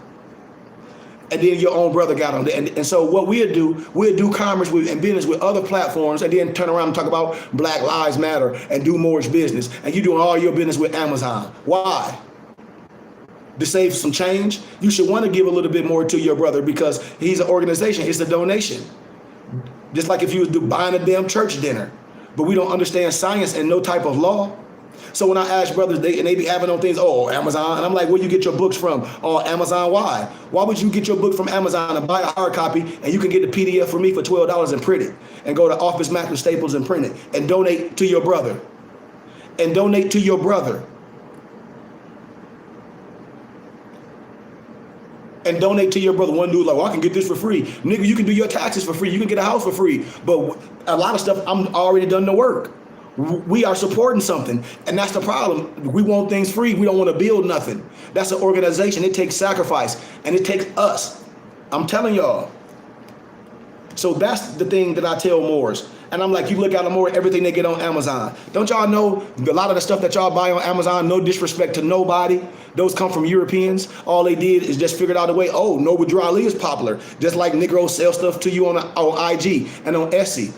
And then your own brother got on. And so what we'll do commerce and business with other platforms, and then turn around and talk about Black Lives Matter and do more business. And you're doing all your business with Amazon. Why? To save some change? You should want to give a little bit more to your brother, because he's an organization. It's a donation. Just like if you was buying a damn church dinner. But we don't understand science and no type of law. So when I ask brothers, they be having on things, Amazon. And I'm like, where you get your books from? Oh, Amazon, why? Why would you get your book from Amazon and buy a hard copy, and you can get the PDF for me for $12 and print it, and go to Office Max and Staples and print it, and donate to your brother? And donate to your brother. And donate to your brother. One dude like, I can get this for free. Nigga, you can do your taxes for free. You can get a house for free. But a lot of stuff, I'm already done the work. We are supporting something. And that's the problem. We want things free. We don't want to build nothing. That's an organization. It takes sacrifice. And it takes us. I'm telling y'all. So that's the thing that I tell Moors. And I'm like, you look at them more, everything they get on Amazon. Don't y'all know a lot of the stuff that y'all buy on Amazon, no disrespect to nobody, those come from Europeans. All they did is just figured out a way, Noble Drew Ali is popular. Just like Negroes sell stuff to you on IG and on Etsy.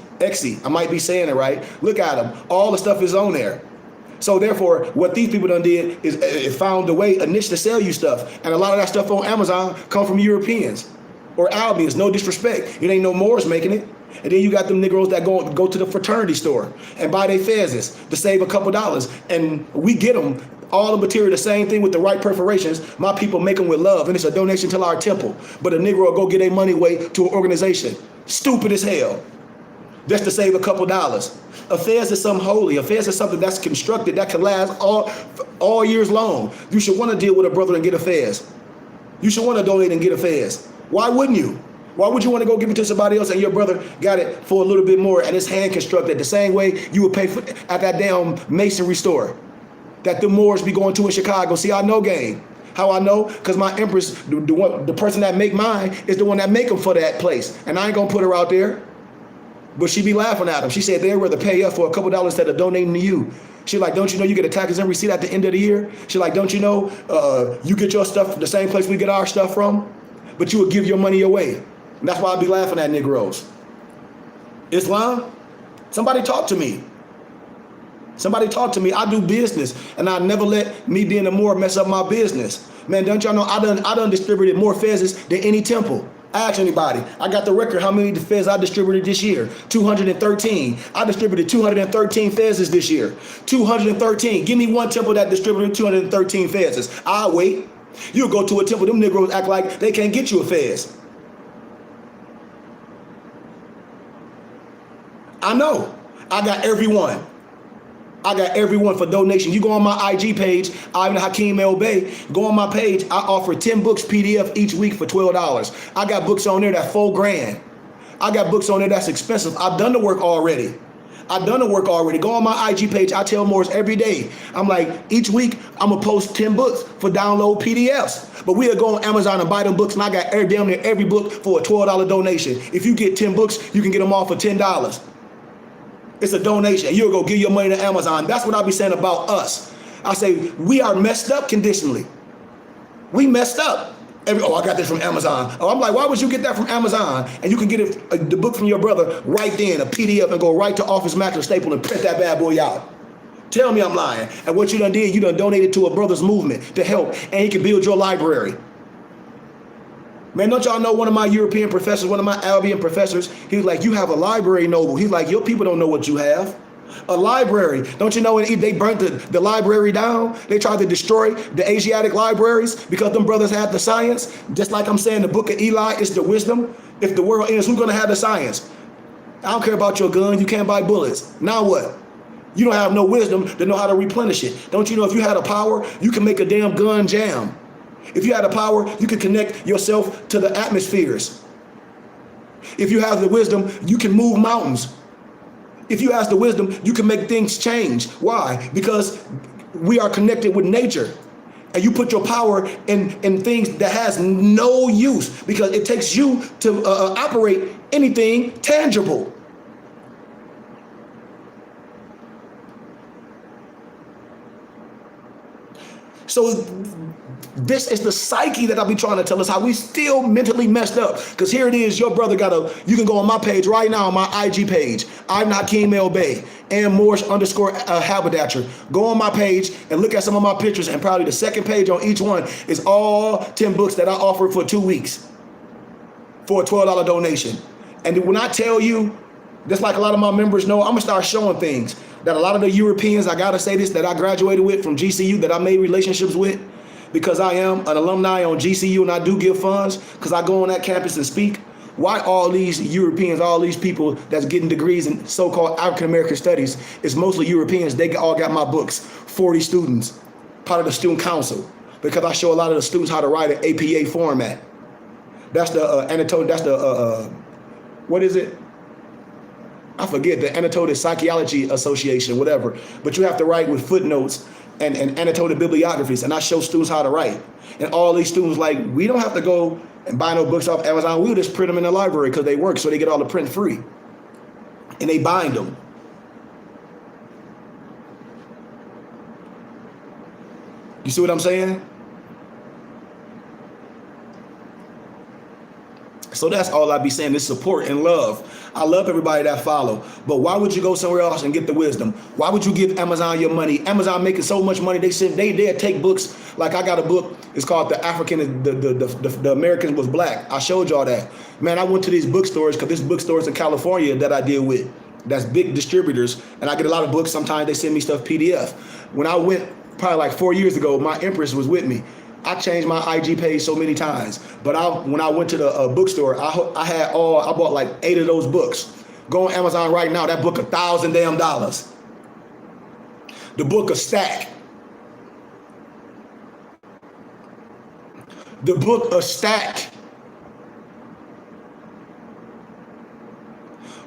I might be saying it right. Look at them. All the stuff is on there. So therefore, what these people done did is it found a way, a niche to sell you stuff. And a lot of that stuff on Amazon come from Europeans or Albions. No disrespect. It ain't no Moors making it. And then you got them Negroes that go to the fraternity store and buy their fezzes to save a couple dollars. And we get them all the material, the same thing with the right perforations. My people make them with love, and it's a donation to our temple. But a Negro will go get their money away to an organization. Stupid as hell. Just to save a couple dollars. A fez is something holy. A fez is something that's constructed, that can last all years long. You should want to deal with a brother and get a fez. You should want to donate and get a fez. Why wouldn't you? Why would you want to go give it to somebody else and your brother got it for a little bit more and it's hand constructed the same way you would pay for at that damn masonry store that the Moors be going to in Chicago? See, I know game. How I know? Because my empress, the person that make mine is the one that make them for that place. And I ain't going to put her out there. But she be laughing at them. She said they'd rather pay us for a couple dollars instead of donating to you. She like, don't you know you get a taxes and receipt at the end of the year? She like, don't you know you get your stuff from the same place we get our stuff from? But you would give your money away. And that's why I be laughing at Negroes. Islam? Somebody talk to me. Somebody talk to me. I do business, and I never let me being a Moor mess up my business. Man, don't y'all know I done distributed more fezzes than any temple. Ask anybody. I got the record how many fez I distributed this year. 213. I distributed 213 fezzes this year. 213. Give me one temple that distributed 213 fezzes. I'll wait. You'll go to a temple, them Negroes act like they can't get you a fez. I know. I got everyone. I got everyone for donation. You go on my IG page, Ivan Hakeem El Bey, go on my page. I offer 10 books PDF each week for $12. I got books on there that's $4,000. I got books on there that's expensive. I've done the work already. Go on my IG page. I tell Moors every day. I'm like, each week, I'm going to post 10 books for download PDFs. But we'll go on Amazon and buy them books, and I got damn near every book for a $12 donation. If you get 10 books, you can get them all for $10. It's a donation. You'll go give your money to Amazon. That's what I be saying about us. I say, we are messed up conditionally. We messed up. I got this from Amazon. I'm like, why would you get that from Amazon? And you can get it, the book from your brother right then, a PDF, and go right to Office Max or Staples and print that bad boy out. Tell me I'm lying. And what you done did, you done donated to a brother's movement to help, and he can build your library. Man, don't y'all know one of my European professors, one of my Albion professors, he was like, you have a library, Noble. He's like, your people don't know what you have. A library. Don't you know they burnt the library down? They tried to destroy the Asiatic libraries because them brothers had the science. Just like I'm saying, the book of Eli is the wisdom. If the world ends, who's going to have the science? I don't care about your gun. You can't buy bullets. Now what? You don't have no wisdom to know how to replenish it. Don't you know if you had a power, you can make a damn gun jam. If you had a power, you can connect yourself to the atmospheres. If you have the wisdom, you can move mountains. If you have the wisdom, you can make things change. Why? Because we are connected with nature. And you put your power in things that has no use, because it takes you to operate anything tangible. So this is the psyche that I be trying to tell us, how we still mentally messed up. Because here it is, your brother you can go on my page right now, on my IG page. I'm Hakeem El Bey and Morris _ haberdasher. Go on my page and look at some of my pictures, and probably the second page on each one is all 10 books that I offered for 2 weeks for a $12 donation. And when I tell you, just like a lot of my members know, I'm gonna start showing things that a lot of the Europeans, I gotta say this, that I graduated with from GCU, that I made relationships with, because I am an alumni on GCU and I do give funds, because I go on that campus and speak. Why all these Europeans, all these people that's getting degrees in so-called African American studies, it's mostly Europeans. They all got my books, 40 students, part of the student council, because I show a lot of the students how to write an APA format. That's the anatomy, that's the, what is it? I forget, the Anatomic Psychology Association, whatever. But you have to write with footnotes and anatomic bibliographies, and I show students how to write. And all these students, like, we don't have to go and buy no books off Amazon. We'll just print them in the library, because they work, so they get all the print free. And they bind them. You see what I'm saying? So that's all I be saying, is support and love. I love everybody that follow, but why would you go somewhere else and get the wisdom? Why would you give Amazon your money? Amazon making so much money, they take books. Like, I got a book, it's called The African, the American Was Black. I showed y'all that. Man, I went to these bookstores, because there's bookstores in California that I deal with, that's big distributors, and I get a lot of books. Sometimes they send me stuff PDF. When I went probably like 4 years ago, my Empress was with me. I changed my IG page so many times, but when I went to the bookstore, I bought like 8 of those books. Go on Amazon right now, that book $1,000 damn. The book a stack. The book a stack.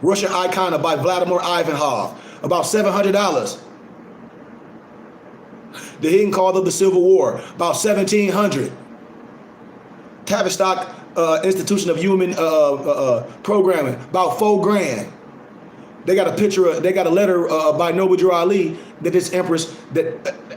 Russian Icon by Vladimir Ivanov, about $700. The Hidden Cause of the Civil War, about $1,700. Tavistock Institution of Human Programming, about $4,000. They got a picture. They got a letter by Noble Drew Ali that this Empress,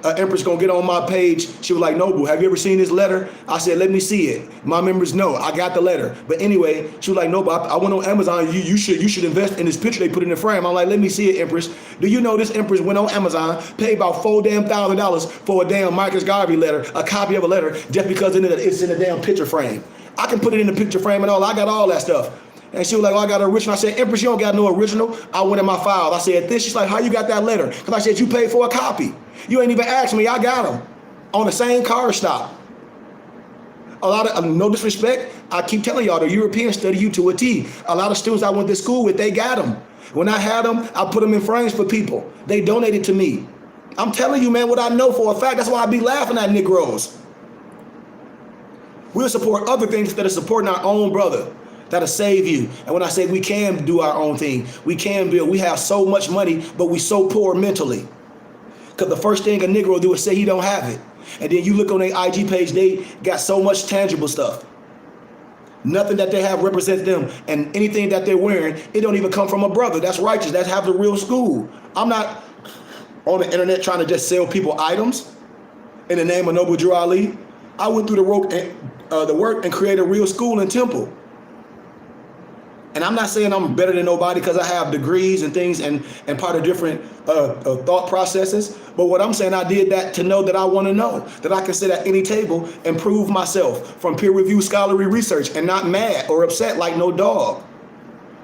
Empress gonna get on my page. She was like, Noble, have you ever seen this letter? I said, let me see it. My members know I got the letter. But anyway, she was like, Noble, I went on Amazon. You should invest in this picture they put in the frame. I'm like, let me see it, Empress. Do you know this Empress went on Amazon, paid about $4,000 for a damn Marcus Garvey letter, a copy of a letter, just because it's in a damn picture frame. I can put it in the picture frame and all. I got all that stuff. And she was like, oh, I got an original. I said, Empress, you don't got no original. I went in my file. I said, this. She's like, how you got that letter? Because I said, you paid for a copy. You ain't even asked me. I got them on the same car stop. A lot of, no disrespect, I keep telling y'all, the Europeans study you to a T. A lot of students I went to school with, they got them. When I had them, I put them in frames for people. They donated to me. I'm telling you, man, what I know for a fact. That's why I be laughing at Negroes. We'll support other things instead of supporting our own brother. That'll save you. And when I say we can do our own thing, we can build. We have so much money, but we so poor mentally. Because the first thing a Negro will do is say he don't have it. And then you look on their IG page, they got so much tangible stuff. Nothing that they have represents them. And anything that they're wearing, it don't even come from a brother. That's righteous. That's have the real school. I'm not on the internet trying to just sell people items in the name of Noble Drew Ali. I went through the work and created a real school and temple. And I'm not saying I'm better than nobody because I have degrees and things and part of different thought processes. But what I'm saying, I did that to know that I want to know, that I can sit at any table and prove myself from peer-reviewed scholarly research and not mad or upset like no dog,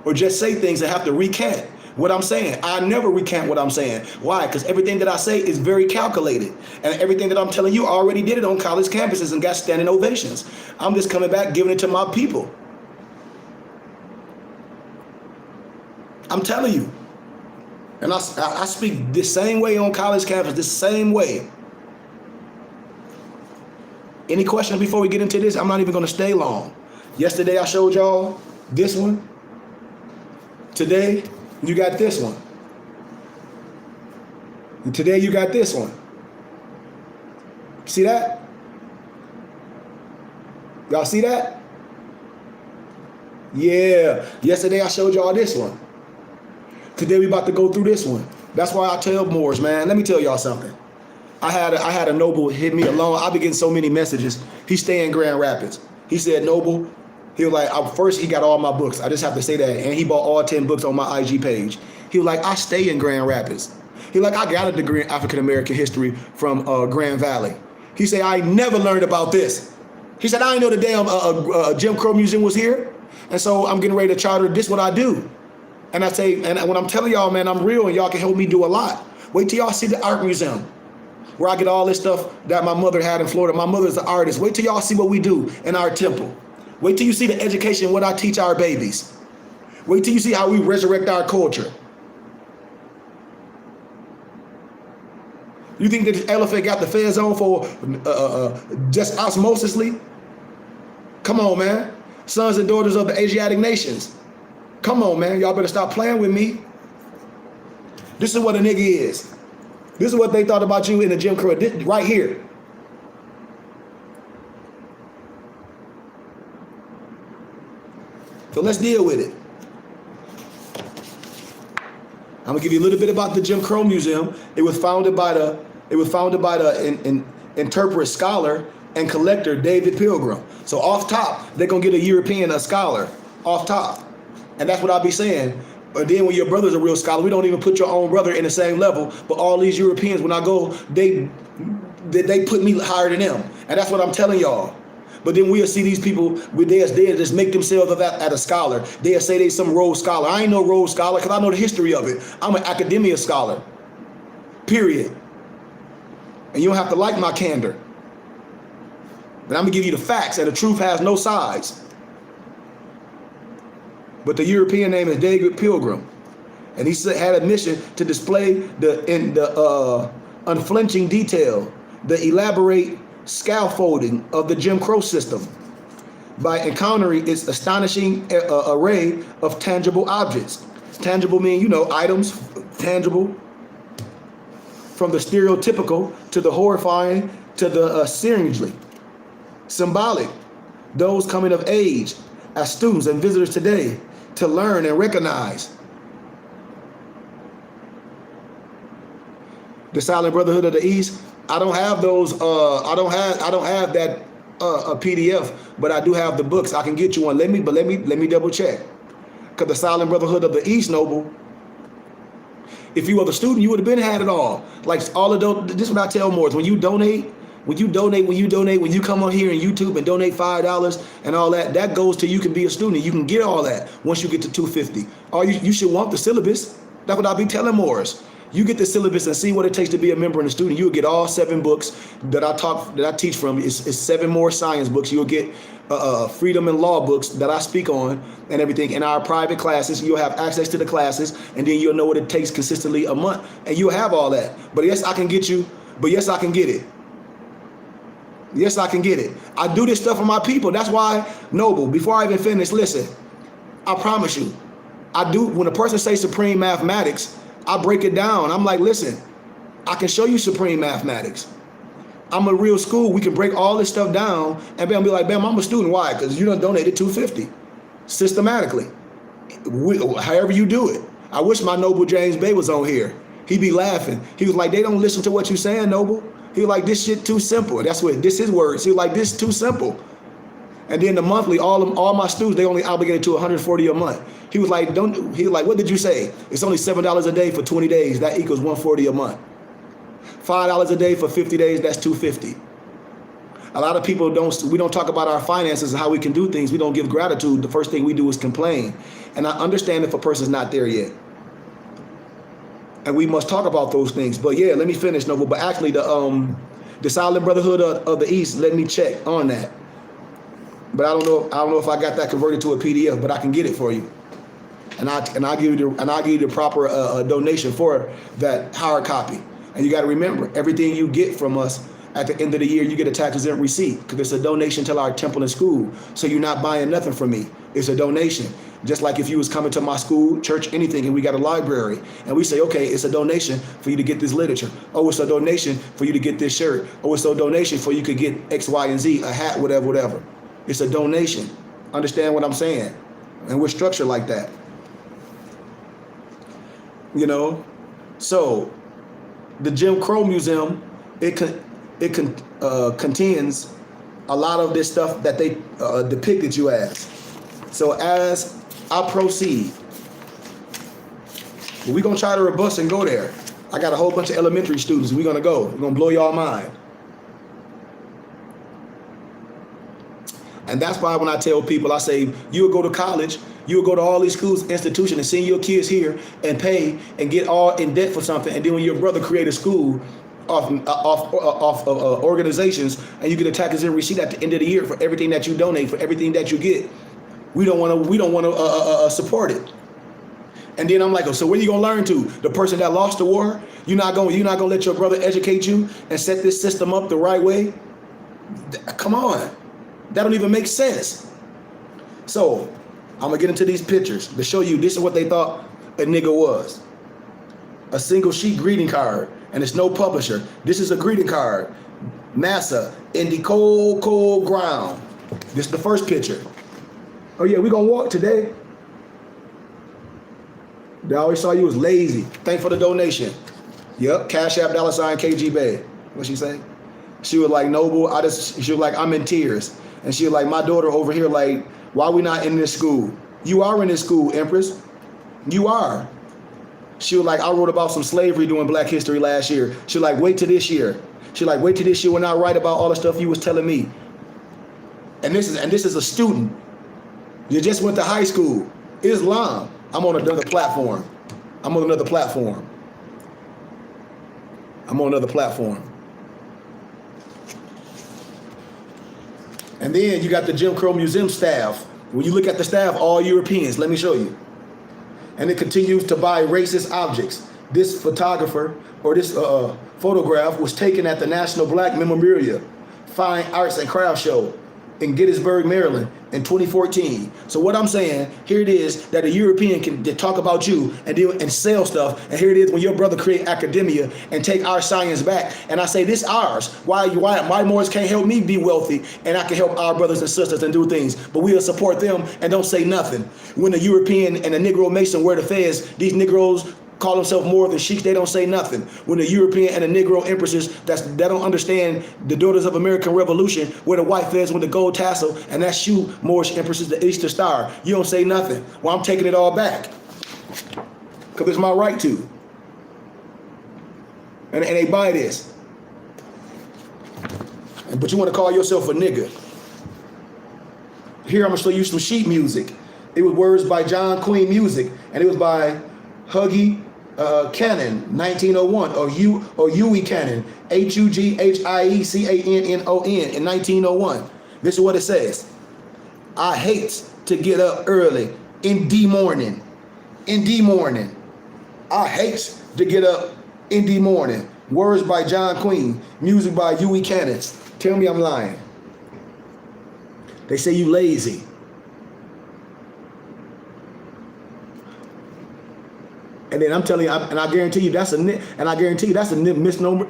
or just say things that have to recant what I'm saying. I never recant what I'm saying. Why? Because everything that I say is very calculated. And everything that I'm telling you, I already did it on college campuses and got standing ovations. I'm just coming back, giving it to my people. I'm telling you. And I speak the same way on college campus, the same way. Any questions before we get into this? I'm not even going to stay long. Yesterday I showed y'all this one. Today you got this one. And today you got this one. See that? Y'all see that? Yeah. Yesterday I showed y'all this one. Today we about to go through this one. That's why I tell Moors, man, let me tell y'all something. I had a Noble hit me alone. I be getting so many messages. He stay in Grand Rapids. He said, Noble, he was like, first he got all my books. I just have to say that. And he bought all 10 books on my IG page. He was like, I stay in Grand Rapids. He like, I got a degree in African American history from Grand Valley. He said, I never learned about this. He said, I didn't know the damn Jim Crow Museum was here. And so I'm getting ready to charter. This what I do. And I say, and when I'm telling y'all, man, I'm real and y'all can help me do a lot. Wait till y'all see the art museum where I get all this stuff that my mother had in Florida. My mother's an artist. Wait till y'all see what we do in our temple. Wait till you see the education, what I teach our babies. Wait till you see how we resurrect our culture. You think that this elephant got the feds on for just osmosisly? Come on, man. Sons and daughters of the Asiatic nations. Come on, man. Y'all better stop playing with me. This is what a nigga is. This is what they thought about you in the Jim Crow. This, right here. So let's deal with it. I'm gonna give you a little bit about the Jim Crow Museum. It was founded by the interpreter, scholar, and collector David Pilgrim. So off top, they're gonna get a European, a scholar, off top. And that's what I'll be saying. But then when your brother's a real scholar, we don't even put your own brother in the same level. But all these Europeans, when I go, they put me higher than them. And that's what I'm telling y'all. But then we'll see these people, they just make themselves at a scholar. They'll say they some Rhodes scholar. I ain't no Rhodes scholar because I know the history of it. I'm an academia scholar, period. And you don't have to like my candor. But I'm gonna give you the facts, and the truth has no sides. But the European name is David Pilgrim. And he had a mission to display the unflinching detail, the elaborate scaffolding of the Jim Crow system by encountering its astonishing array of tangible objects. Tangible mean, you know, items, tangible. From the stereotypical to the horrifying to the searingly symbolic. Those coming of age as students and visitors today to learn and recognize the Silent Brotherhood of the East. I don't have those. I don't have that a PDF, but I do have the books. I can get you one. Let me double check. Cause the Silent Brotherhood of the East, Noble. If you were the student, you would have been had it all. Like all of those. This is what I tell Moors. When you come on here on YouTube and donate $5 and all that, that goes to you can be a student. You can get all that once you get to $250. Or you should want the syllabus. That's what I'll be telling Moors. You get the syllabus and see what it takes to be a member and a student. You'll get all 7 books that I teach from. It's 7 more science books. You'll get freedom and law books that I speak on and everything. In our private classes, you'll have access to the classes, and then you'll know what it takes consistently a month, and you'll have all that. But yes, I can get you. But yes, I can get it. Yes, I can get it. I do this stuff for my people. That's why, Noble, before I even finish, listen, I promise you, I do. When a person says supreme mathematics, I break it down. I'm like, listen, I can show you supreme mathematics. I'm a real school. We can break all this stuff down and be like, bam, I'm a student. Why? Because you done donated $250 systematically. However you do it. I wish my Noble James Bay was on here. He'd be laughing. He was like, they don't listen to what you're saying, Noble. He was like, this shit too simple. That's what this his words. He was like, this too simple. And then the monthly, all my students, they only obligated to $140 a month. He was like, what did you say? It's only $7 a day for 20 days. That equals $140 a month. $5 a day for 50 days, that's $250. A lot of people we don't talk about our finances and how we can do things. We don't give gratitude. The first thing we do is complain. And I understand if a person's not there yet. And we must talk about those things. But yeah, let me finish, Noble. But actually the Silent Brotherhood of the East, let me check on that. But I don't know if I got that converted to a PDF, but I can get it for you. and I give you the proper donation for that hard copy. And you got to remember, everything you get from us at the end of the year, you get a tax-exempt receipt because it's a donation to our temple and school. So you're not buying nothing from me. It's a donation. Just like if you was coming to my school, church, anything, and we got a library, and we say, okay, it's a donation for you to get this literature. Oh, it's a donation for you to get this shirt. Oh, it's a donation for you could get X, Y, and Z, a hat, whatever. It's a donation. Understand what I'm saying? And we're structured like that. You know? So, the Jim Crow Museum, it contains a lot of this stuff that they depicted you as. So as I proceed, we're going to try to robust and go there. I got a whole bunch of elementary students. We're going to go. We're going to blow y'all mind. And that's why when I tell people, I say, you'll go to college, you'll go to all these schools, institutions, and send your kids here and pay and get all in debt for something. And then when your brother create a school off organizations, and you get a tax-exempt receipt at the end of the year for everything that you donate, for everything that you get, we don't want to support it. And then I'm like, oh, so where you gonna learn to? The person that lost the war? You're not gonna let your brother educate you and set this system up the right way? Come on, that don't even make sense. So I'm gonna get into these pictures to show you this is what they thought a nigga was. A single sheet greeting card, and it's no publisher. This is a greeting card. NASA in the cold, cold ground. This is the first picture. Oh yeah, we gonna walk today. They always saw you as lazy. Thank for the donation. Yep, Cash App $KG Bay. What she say? She was like, Noble, she was like, I'm in tears. And she was like, my daughter over here, like, why we not in this school? You are in this school, Empress. You are. She was like, I wrote about some slavery during Black History last year. She was like, wait till this year. She was like, wait till this year when I write about all the stuff you was telling me. And this is a student. You just went to high school. Islam. I'm on another platform. I'm on another platform. And then you got the Jim Crow Museum staff. When you look at the staff, all Europeans. Let me show you. And it continues to buy racist objects. This photographer or this photograph was taken at the National Black Memorial Fine Arts and Crafts Show in Gettysburg, Maryland in 2014. So what I'm saying, here it is that a European can talk about you and sell stuff, and here it is when your brother create academia and take our science back. And I say, this ours. Why Moors can't help me be wealthy and I can help our brothers and sisters and do things, but we'll support them and don't say nothing. When the European and the Negro Mason wear the fez, these Negroes call themselves more than sheiks, they don't say nothing. When the European and the Negro empresses that don't understand the daughters of American Revolution, where the white fez with the gold tassel, and that shoe Moorish empresses, the Easter Star, you don't say nothing. Well, I'm taking it all back, because it's my right to. And they buy this. But you want to call yourself a nigga. Here I'm going to show you some sheet music. It was words by John Queen Music, and it was by Huggy Cannon, 1901, or Hughie Cannon, HUGHIECANNON in 1901. This is what it says. I hate to get up early in the morning. In the morning. I hate to get up in the morning. Words by John Queen, music by Hughie Cannon. Tell me I'm lying. They say you lazy. And then I'm telling you, and I guarantee you that's a misnomer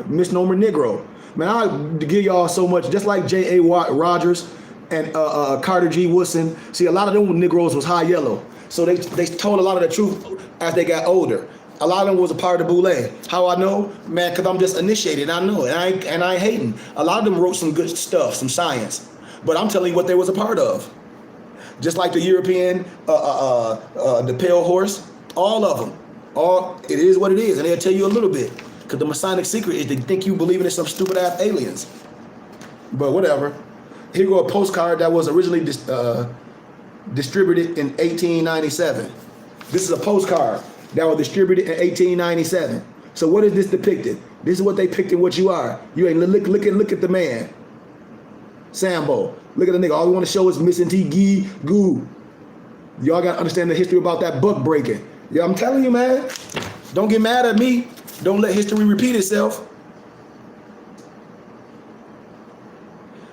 Negro. Man, I give y'all so much, just like J.A. Rogers and Carter G. Woodson. See, a lot of them Negroes was high yellow, so they told a lot of the truth as they got older. A lot of them was a part of the Boule. How I know, man? Because I'm just initiated. I know, and I ain't hating. A lot of them wrote some good stuff, some science, but I'm telling you what they was a part of. Just like the European, the Pale Horse, all of them. It is what it is, and they'll tell you a little bit, because the Masonic secret is to think you believing in some stupid ass aliens. But whatever. Here go a postcard that was originally distributed in 1897. This is a postcard that was distributed in 1897. So what is this depicted? This is what they depicted what you are. You ain't look at the man. Sambo. Look at the nigga. All we want to show is missing T G Goo. Y'all got to understand the history about that book breaking. Yeah, I'm telling you, man. Don't get mad at me. Don't let history repeat itself.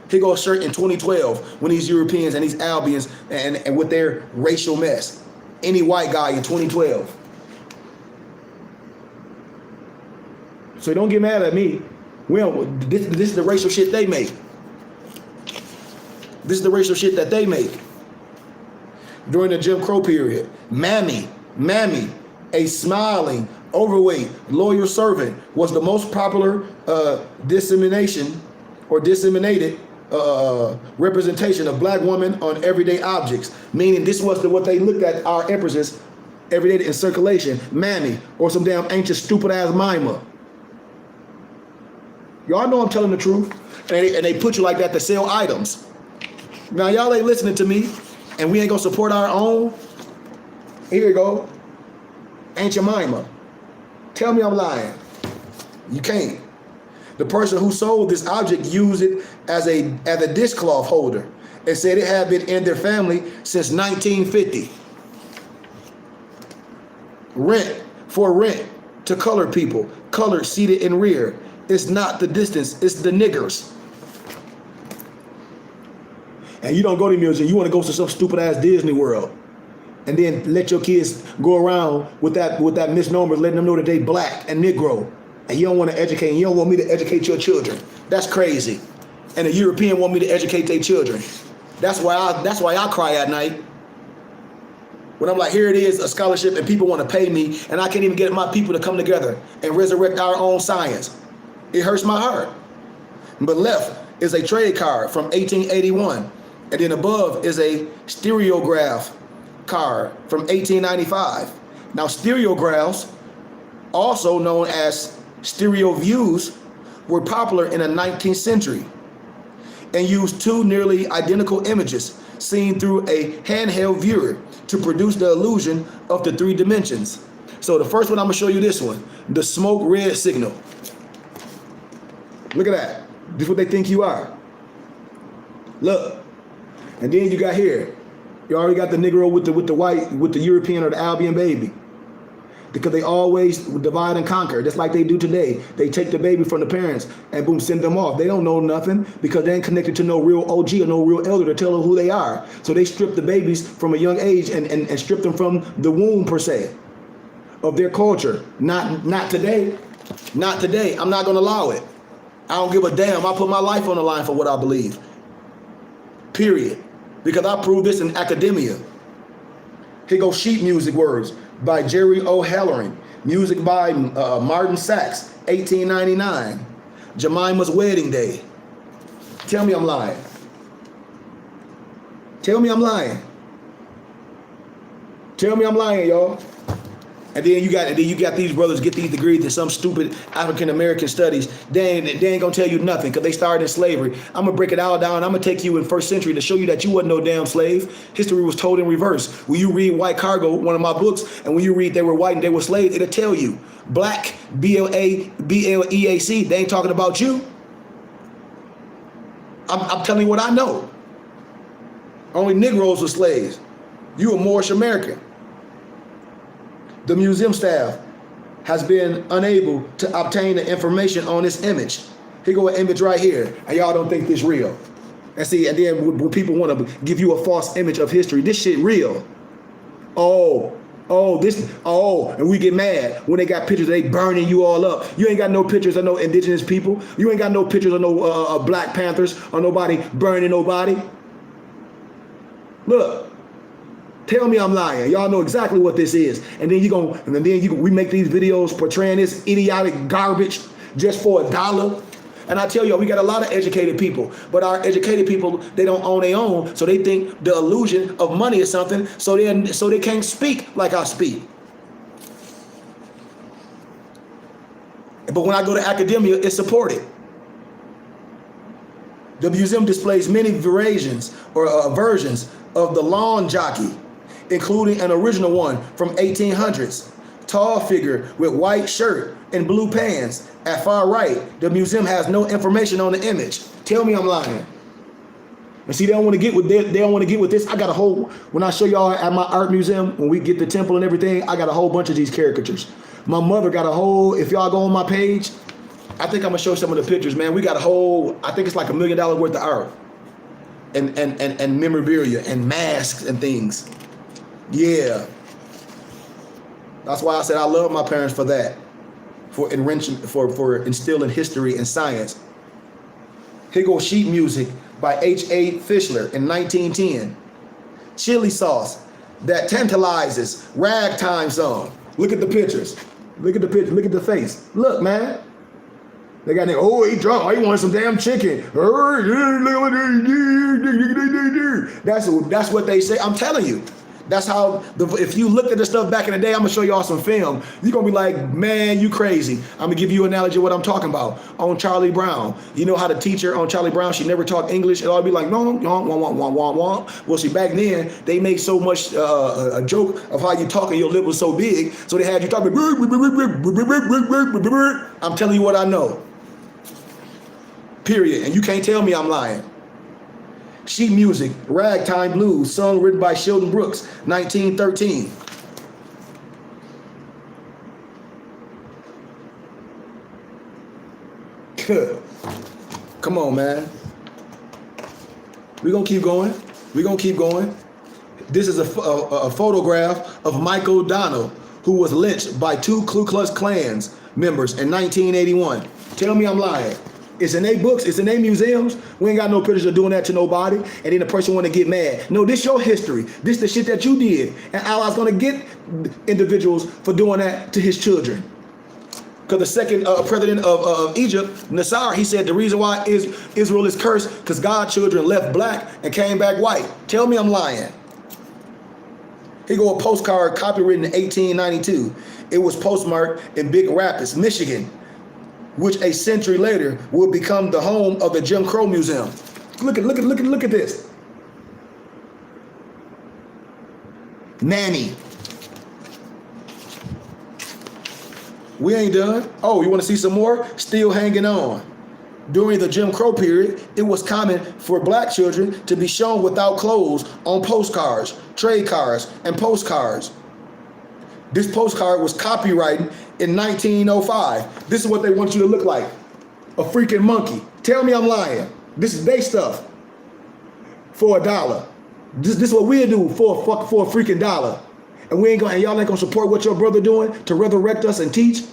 Here goes shirt in 2012 when these Europeans and these Albions and with their racial mess. Any white guy in 2012. So don't get mad at me. This is the racial shit they make. This is the racial shit that they make. During the Jim Crow period, Mammy, a smiling, overweight lawyer servant, was the most popular disseminated representation of black women on everyday objects. Meaning this was what they looked at our empresses every day in circulation. Mammy, or some damn ancient stupid ass mima. Y'all know I'm telling the truth. And they put you like that to sell items. Now y'all ain't listening to me, and we ain't gonna support our own. Here you go. Ancient mima. Tell me I'm lying. You can't. The person who sold this object used it as a dishcloth holder and said it had been in their family since 1950. Rent to colored people, colored seated in rear. It's not the distance, it's the niggers. And you don't go to the museum, you want to go to some stupid ass Disney World. And then let your kids go around with that misnomer, letting them know that they black and Negro. And you don't want to educate, and you don't want me to educate your children. That's crazy. And the European want me to educate their children. That's why I cry at night. When I'm like, here it is, a scholarship, and people want to pay me, and I can't even get my people to come together and resurrect our own science. It hurts my heart. But left is a trade card from 1881. And then above is a stereograph card from 1895. Now, stereographs, also known as stereo views, were popular in the 19th century and used two nearly identical images seen through a handheld viewer to produce the illusion of the three dimensions. So the first one, I'm gonna show you this one, the smoke red signal. Look at that. This is what they think you are. Look. And then you got here. You already got the Negro with the white, with the European or the Albion baby. Because they always divide and conquer, just like they do today. They take the baby from the parents and boom, send them off. They don't know nothing because they ain't connected to no real OG or no real elder to tell them who they are. So they strip the babies from a young age and strip them from the womb, per se, of their culture. Not today. Not today. I'm not going to allow it. I don't give a damn. I put my life on the line for what I believe. Period. Because I proved this in academia. Here goes sheet music words by Jerry O'Halloran. Music by Martin Sachs, 1899. Jemima's Wedding Day. Tell me I'm lying. Tell me I'm lying. Tell me I'm lying, y'all. And then you got these brothers get these degrees in some stupid African American studies. They ain't gonna tell you nothing because they started in slavery. I'm gonna break it all down. I'm gonna take you in first century to show you that you wasn't no damn slave. History was told in reverse. When you read White Cargo, one of my books, and when you read they were white and they were slaves, it'll tell you black, BLEAC. They ain't talking about you. I'm telling you what I know. Only Negroes were slaves. You were Moorish American. The museum staff has been unable to obtain the information on this image. Here go an image right here, and y'all don't think this real. And see, and then when people want to give you a false image of history, this shit real. And we get mad when they got pictures, they burning you all up. You ain't got no pictures of no indigenous people. You ain't got no pictures of no Black Panthers or nobody burning nobody. Look. Tell me I'm lying. Y'all know exactly what this is. And then we make these videos portraying this idiotic garbage just for $1. And I tell y'all, we got a lot of educated people, but our educated people, they don't own their own, so they think the illusion of money is something, so they can't speak like I speak. But when I go to academia, it's supported. The museum displays many versions of the lawn jockey, including an original one from 1800s. Tall figure with white shirt and blue pants. At far right, the museum has no information on the image. Tell me I'm lying. And see, they don't want to get with this. They don't want to get with this. I got a whole, when I show y'all at my art museum, when we get the temple and everything, I got a whole bunch of these caricatures. My mother got a whole, if y'all go on my page, I think I'm gonna show some of the pictures, man. We got a whole, I think it's like $1 million worth of art and memorabilia and masks and things. Yeah. That's why I said I love my parents for that. For enriching, for instilling history and science. Here goes sheet music by H.A. Fischler in 1910. Chili sauce that tantalizes, ragtime song. Look at the pictures. Look at the picture. Look at the face. Look, man. They got there, oh, he drunk. Oh, he wanted some damn chicken. That's what they say. I'm telling you. That's how, if you looked at the stuff back in the day, I'm going to show y'all some film. You're going to be like, man, you crazy. I'm going to give you an analogy of what I'm talking about. On Charlie Brown. You know how the teacher on Charlie Brown, she never talked English. It'll all be like, no, well, see, back then, they made so much a joke of how you talk and your lip was so big. So they had you talking. I'm telling you what I know. Period. And you can't tell me I'm lying. Sheet music, Ragtime Blues, song written by Sheldon Brooks, 1913. Come on, man. We're going to keep going. We're going to keep going. This is a photograph of Michael O'Donnell, who was lynched by 2 Ku Klux Klans members in 1981. Tell me I'm lying. It's in their books. It's in their museums. We ain't got no pictures of doing that to nobody. And then the person want to get mad. No, this your history. This the shit that you did. And Allah's going to get individuals for doing that to his children. Because the second president of Egypt, Nasser, he said the reason why Israel is cursed because God's children left black and came back white. Tell me I'm lying. Here go a postcard copywritten in 1892. It was postmarked in Big Rapids, Michigan, which a century later will become the home of the Jim Crow Museum. Look at this. Nanny. We ain't done. Oh, you want to see some more? Still hanging on. During the Jim Crow period, it was common for black children to be shown without clothes on postcards, trade cards, and postcards. This postcard was copyrighted in 1905. This is what they want you to look like. A freaking monkey. Tell me I'm lying. This is their stuff. For $1. This is what we'll do for a freaking $1. And y'all ain't gonna support what your brother doing to resurrect us and teach.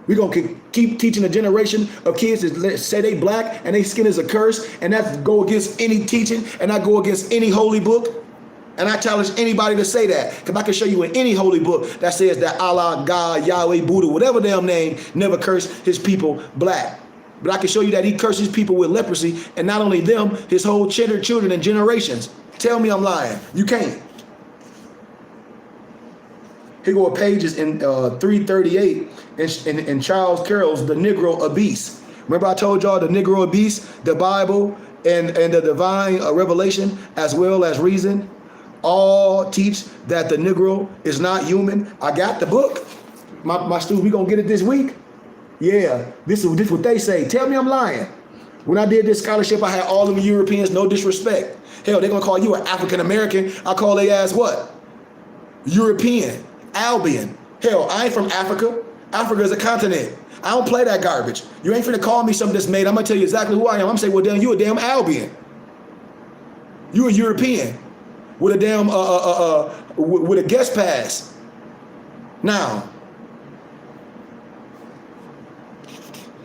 We're gonna keep teaching a generation of kids that say they black and their skin is a curse, and that go against any teaching and not go against any holy book. And I challenge anybody to say that, because I can show you in any holy book that says that Allah, God, Yahweh, Buddha, whatever damn name, never cursed his people black. But I can show you that he curses people with leprosy, and not only them, his whole children and generations. Tell me I'm lying. You can't. Here go pages in 338 in Charles Carroll's The Negro Abyss. Remember I told y'all the Negro Abyss, the Bible, and the divine revelation as well as reason all teach that the Negro is not human. I got the book. My students, we gonna get it this week. Yeah, this is what they say. Tell me I'm lying. When I did this scholarship, I had all of the Europeans, no disrespect. Hell, they're gonna call you an African American. I call they ass what? European, Albion. Hell, I ain't from Africa. Africa is a continent. I don't play that garbage. You ain't finna call me something that's made. I'm gonna tell you exactly who I am. I'm saying, well, damn, you a damn Albion. You a European with a damn with a guest pass. Now,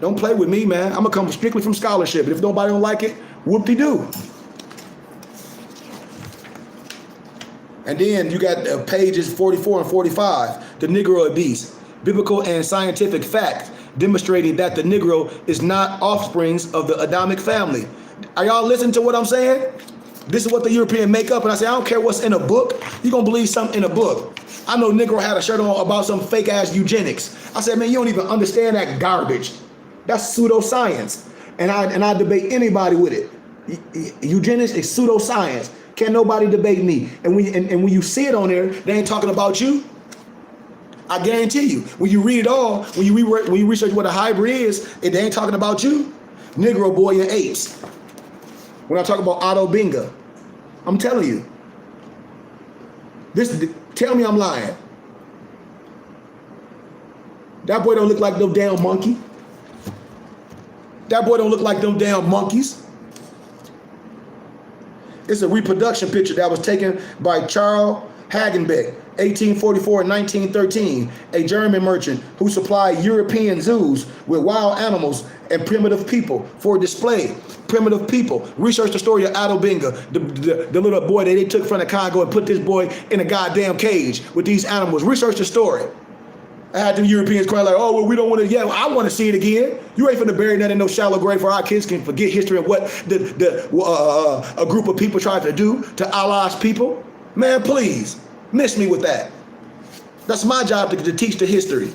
don't play with me, man. I'm gonna come strictly from scholarship. And if nobody don't like it, whoop-de-doo. And then you got pages 44 and 45, the Negro Abyss, biblical and scientific fact demonstrating that the Negro is not offsprings of the Adamic family. Are y'all listening to what I'm saying? This is what the European make up, and I say, I don't care what's in a book. You're gonna believe something in a book. I know Negro had a shirt on about some fake ass eugenics. I said, man, you don't even understand that garbage. That's pseudoscience. And I debate anybody with it. Eugenics is pseudoscience. Can't nobody debate me. And when you see it on there, they ain't talking about you. I guarantee you. When you read it all, when you research what a hybrid is, they ain't talking about you. Negro boy and apes. When I talk about Otto Binga, I'm telling you. Tell me I'm lying. That boy don't look like no damn monkey. That boy don't look like them damn monkeys. It's a reproduction picture that was taken by Charles Hagenbeck, 1844 and 1913, a German merchant who supplied European zoos with wild animals and primitive people for display. Primitive people. Research the story of Otto Binga, the little boy that they took from the Congo and put this boy in a goddamn cage with these animals. Research the story. I had the Europeans crying like, oh, well, we don't want to, yeah, I want to see it again. You ain't finna bury that in no shallow grave for our kids can forget history and what a group of people tried to do to Allah's people. Man, please, miss me with that. That's my job to teach the history.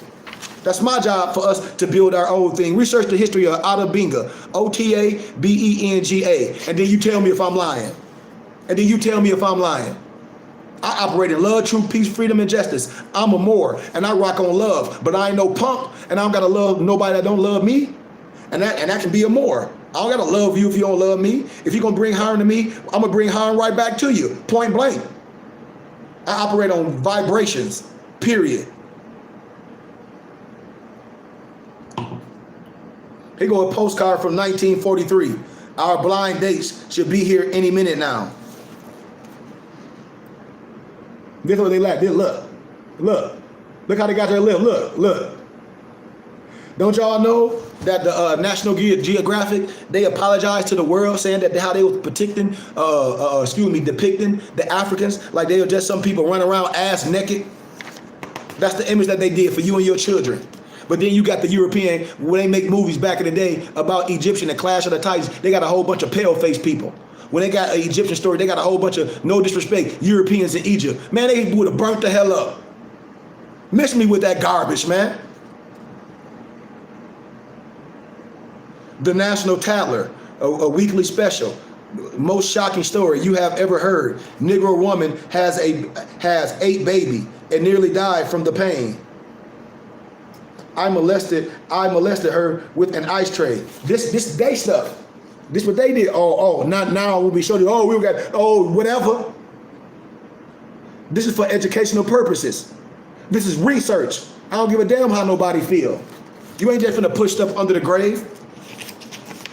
That's my job for us to build our own thing. Research the history of Otto Binga, Otabenga, and then you tell me if I'm lying. And then you tell me if I'm lying. I operate in love, truth, peace, freedom, and justice. I'm a Moor, and I rock on love. But I ain't no punk, and I don't gotta love nobody that don't love me. And that can be a Moor. I don't gotta love you if you don't love me. If you're gonna bring harm to me, I'm gonna bring harm right back to you, point blank. I operate on vibrations, period. Here go a postcard from 1943. Our blind dates should be here any minute now. This is what they like. This, look how they got their lip. Look. Don't y'all know that the National Geographic, they apologized to the world saying that how they were depicting the Africans like they were just some people running around ass naked. That's the image that they did for you and your children. But then you got the European, when they make movies back in the day about Egyptian and Clash of the Titans, they got a whole bunch of pale-faced people. When they got an Egyptian story, they got a whole bunch of, no disrespect, Europeans in Egypt. Man, they would have burnt the hell up. Miss me with that garbage, man. The National Tatler, a weekly special. Most shocking story you have ever heard. Negro woman has 8 baby and nearly died from the pain. I molested her with an ice tray. This they stuff. This what they did. Not now when we showed you, whatever. This is for educational purposes. This is research. I don't give a damn how nobody feel. You ain't just finna push stuff under the grave.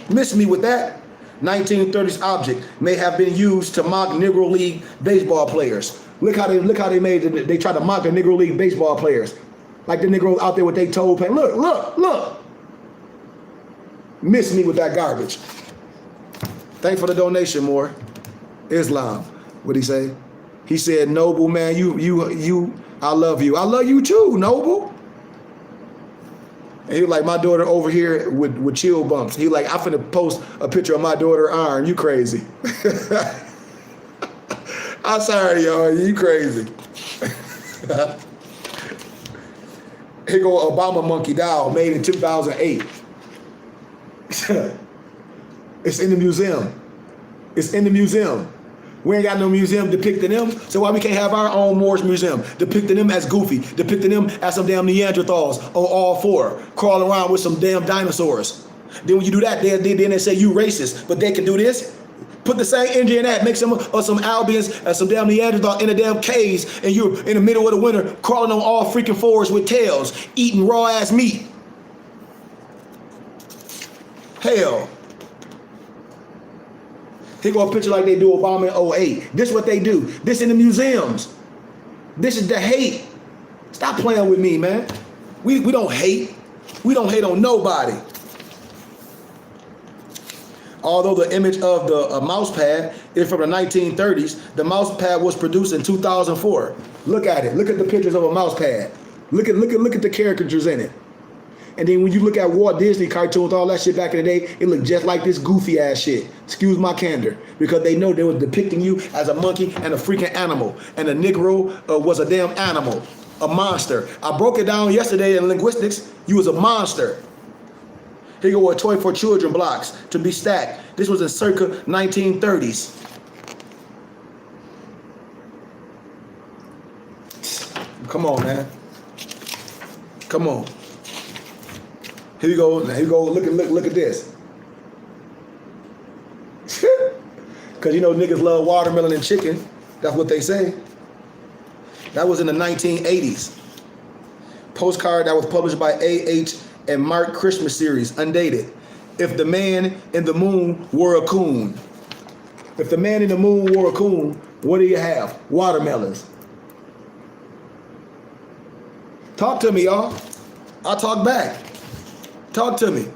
Miss me with that. 1930s object may have been used to mock Negro League baseball players. Look how they made it. They tried to mock the Negro League baseball players. Like the Negroes out there with their toe paint. Look. Miss me with that garbage. Thanks for the donation, Moore. Islam. What'd he say? He said, Noble, man, I love you. I love you too, Noble. And he was like, my daughter over here with chill bumps. He was like, I'm finna post a picture of my daughter Iron. You crazy. I'm sorry, y'all. You crazy. Here go Obama monkey doll made in 2008. It's in the museum. It's in the museum. We ain't got no museum depicting them, so why we can't have our own Moorish museum depicting them as goofy, depicting them as some damn Neanderthals on all four, crawling around with some damn dinosaurs. Then when you do that, then they say you racist, but they can do this. Put the same energy in that, make some Albions and some damn Neanderthals in a damn cage, and you're in the middle of the winter crawling on all freaking fours with tails, eating raw ass meat. Hell. Here go a picture like they do Obama in 08. This is what they do. This in the museums. This is the hate. Stop playing with me, man. We don't hate. We don't hate on nobody. Although the image of the mouse pad is from the 1930s, the mouse pad was produced in 2004. Look at it. Look at the pictures of a mouse pad. Look at the caricatures in it. And then when you look at Walt Disney cartoons, all that shit back in the day, it looked just like this goofy ass shit. Excuse my candor. Because they know they were depicting you as a monkey and a freaking animal. And a Negro was a damn animal. A monster. I broke it down yesterday in linguistics. You was a monster. Here go a toy for children blocks to be stacked. This was in circa 1930s. Come on, man. Come on. Here you go. Look at this. Because you know niggas love watermelon and chicken. That's what they say. That was in the 1980s. Postcard that was published by A.H. and Mark Christmas series, undated. If the man in the moon wore a coon. If the man in the moon wore a coon, what do you have? Watermelons. Talk to me, y'all. I'll talk back. Talk to me.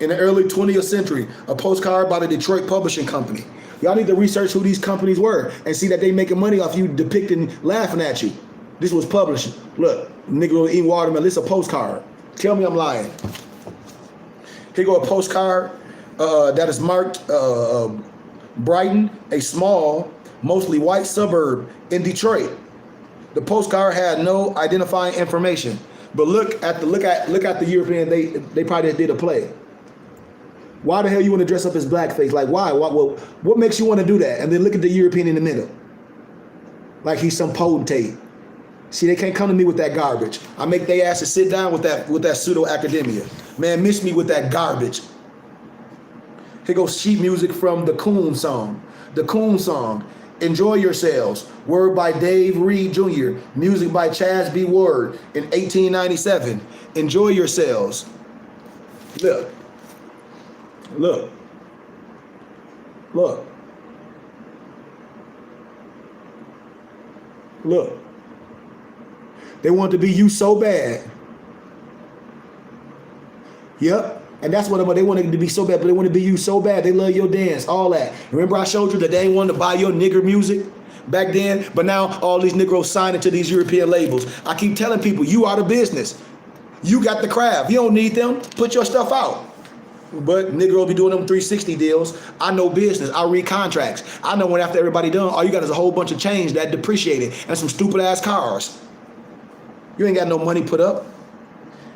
In the early 20th century, a postcard by the Detroit Publishing Company. Y'all need to research who these companies were and see that they making money off you depicting, laughing at you. This was publishing. Look, nigga eating watermelon. This is a postcard. Tell me I'm lying. Here go a postcard that is marked Brighton, a small, mostly white suburb in Detroit. The postcard had no identifying information, but look at the European. They probably did a play. Why the hell you want to dress up as blackface? Like why? What makes you want to do that? And then look at the European in the middle, like he's some potentate. See, they can't come to me with that garbage. I make they asses sit down with that pseudo academia. Man, miss me with that garbage. Here goes sheet music from the Coon song. The Coon song. Enjoy Yourselves. Word by Dave Reed Jr. Music by Chaz B. Ward in 1897. Enjoy Yourselves. Look. Look. Look. Look. They want to be you so bad. Yep. And that's what they wanted to be so bad, but they want to be you so bad. They love your dance, all that. Remember I showed you that they ain't wanted to buy your nigger music back then? But now all these Negroes signing to these European labels. I keep telling people, you out of business. You got the craft. You don't need them. Put your stuff out. But Negro be doing them 360 deals. I know business. I read contracts. I know when after everybody done, all you got is a whole bunch of change that depreciated and some stupid ass cars. You ain't got no money put up.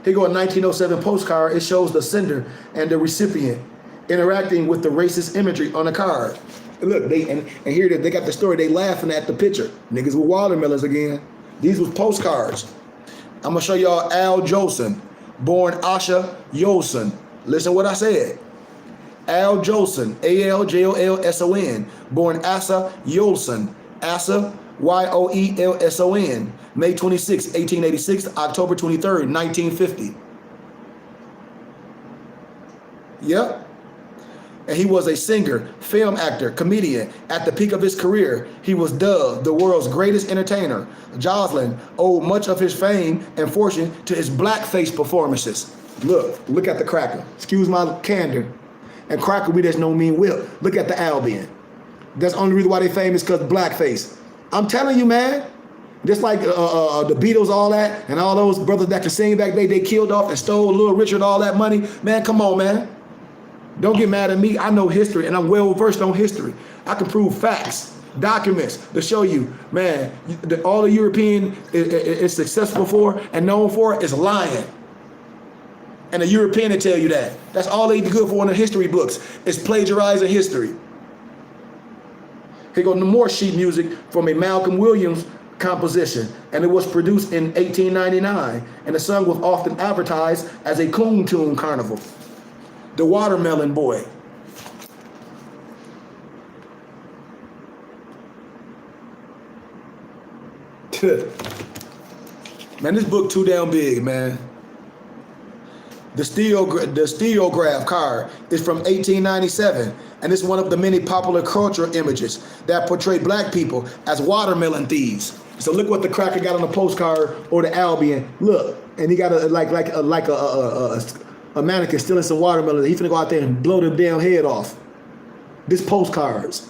Here go a 1907 postcard. It shows the sender and the recipient interacting with the racist imagery on the card. Look, and here they got the story. They laughing at the picture. Niggas with watermelons again. These was postcards. I'm gonna show y'all Al Jolson, born Asha Yolson. Listen what I said. Al Jolson, Aljolson, born Asa Yolson, Asa Yoelson, May 26, 1886, October 23rd, 1950. Yep. And he was a singer, film actor, comedian. At the peak of his career, he was dubbed the world's greatest entertainer. Joslin owed much of his fame and fortune to his blackface performances. Look at the cracker. Excuse my candor. And cracker, we just don't mean whip. Look at the Albion. That's the only reason why they famous, because blackface. I'm telling you, man. Just like the Beatles, all that, and all those brothers that could sing back then, they killed off and stole Little Richard, all that money. Man, come on, man. Don't get mad at me. I know history, and I'm well versed on history. I can prove facts, documents to show you, man, all the European is successful for and known for is lying. And the European will tell you that. That's all they good for in the history books, is plagiarizing history. Here go no more sheet music from a Malcolm Williams composition, and it was produced in 1899, and the song was often advertised as a coon tune carnival. The Watermelon Boy. Man, this book too damn big, man. The Stereograph card is from 1897, and it's one of the many popular cultural images that portray black people as watermelon thieves. So look what the cracker got on the postcard or the Albion. Look, and he got a mannequin stealing some watermelon. He finna go out there and blow the damn head off. This postcards.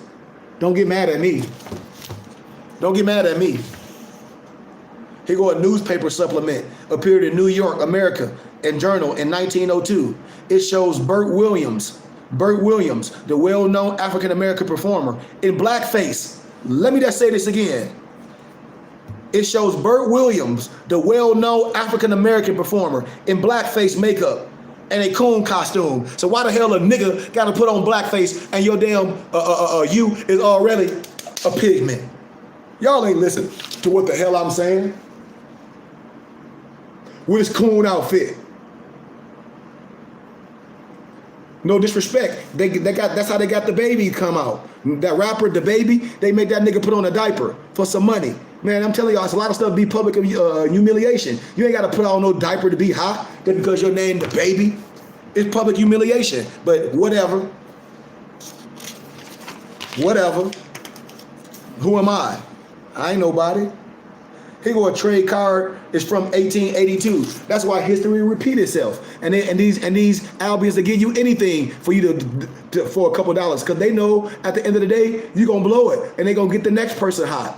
Don't get mad at me. Don't get mad at me. Here go a newspaper supplement. Appeared in New York, America, and Journal in 1902. It shows Burt Williams, the well-known African-American performer, in blackface. Let me just say this again. It shows Burt Williams, the well-known African-American performer, in blackface makeup and a coon costume. So why the hell a nigga gotta put on blackface and your damn you is already a pigment? Y'all ain't listen to what the hell I'm saying. With his coon outfit. No disrespect. That's how they got the baby come out. That rapper, the baby, they made that nigga put on a diaper for some money. Man, I'm telling y'all, it's a lot of stuff be public humiliation. You ain't got to put on no diaper to be hot just because your name the baby. It's public humiliation. But whatever. Whatever. Who am I? I ain't nobody. Here go a trade card. It's from 1882. That's why history repeat itself. And these albums that give you anything for you to for a couple dollars, because they know at the end of the day you're gonna blow it, and they're gonna get the next person hot,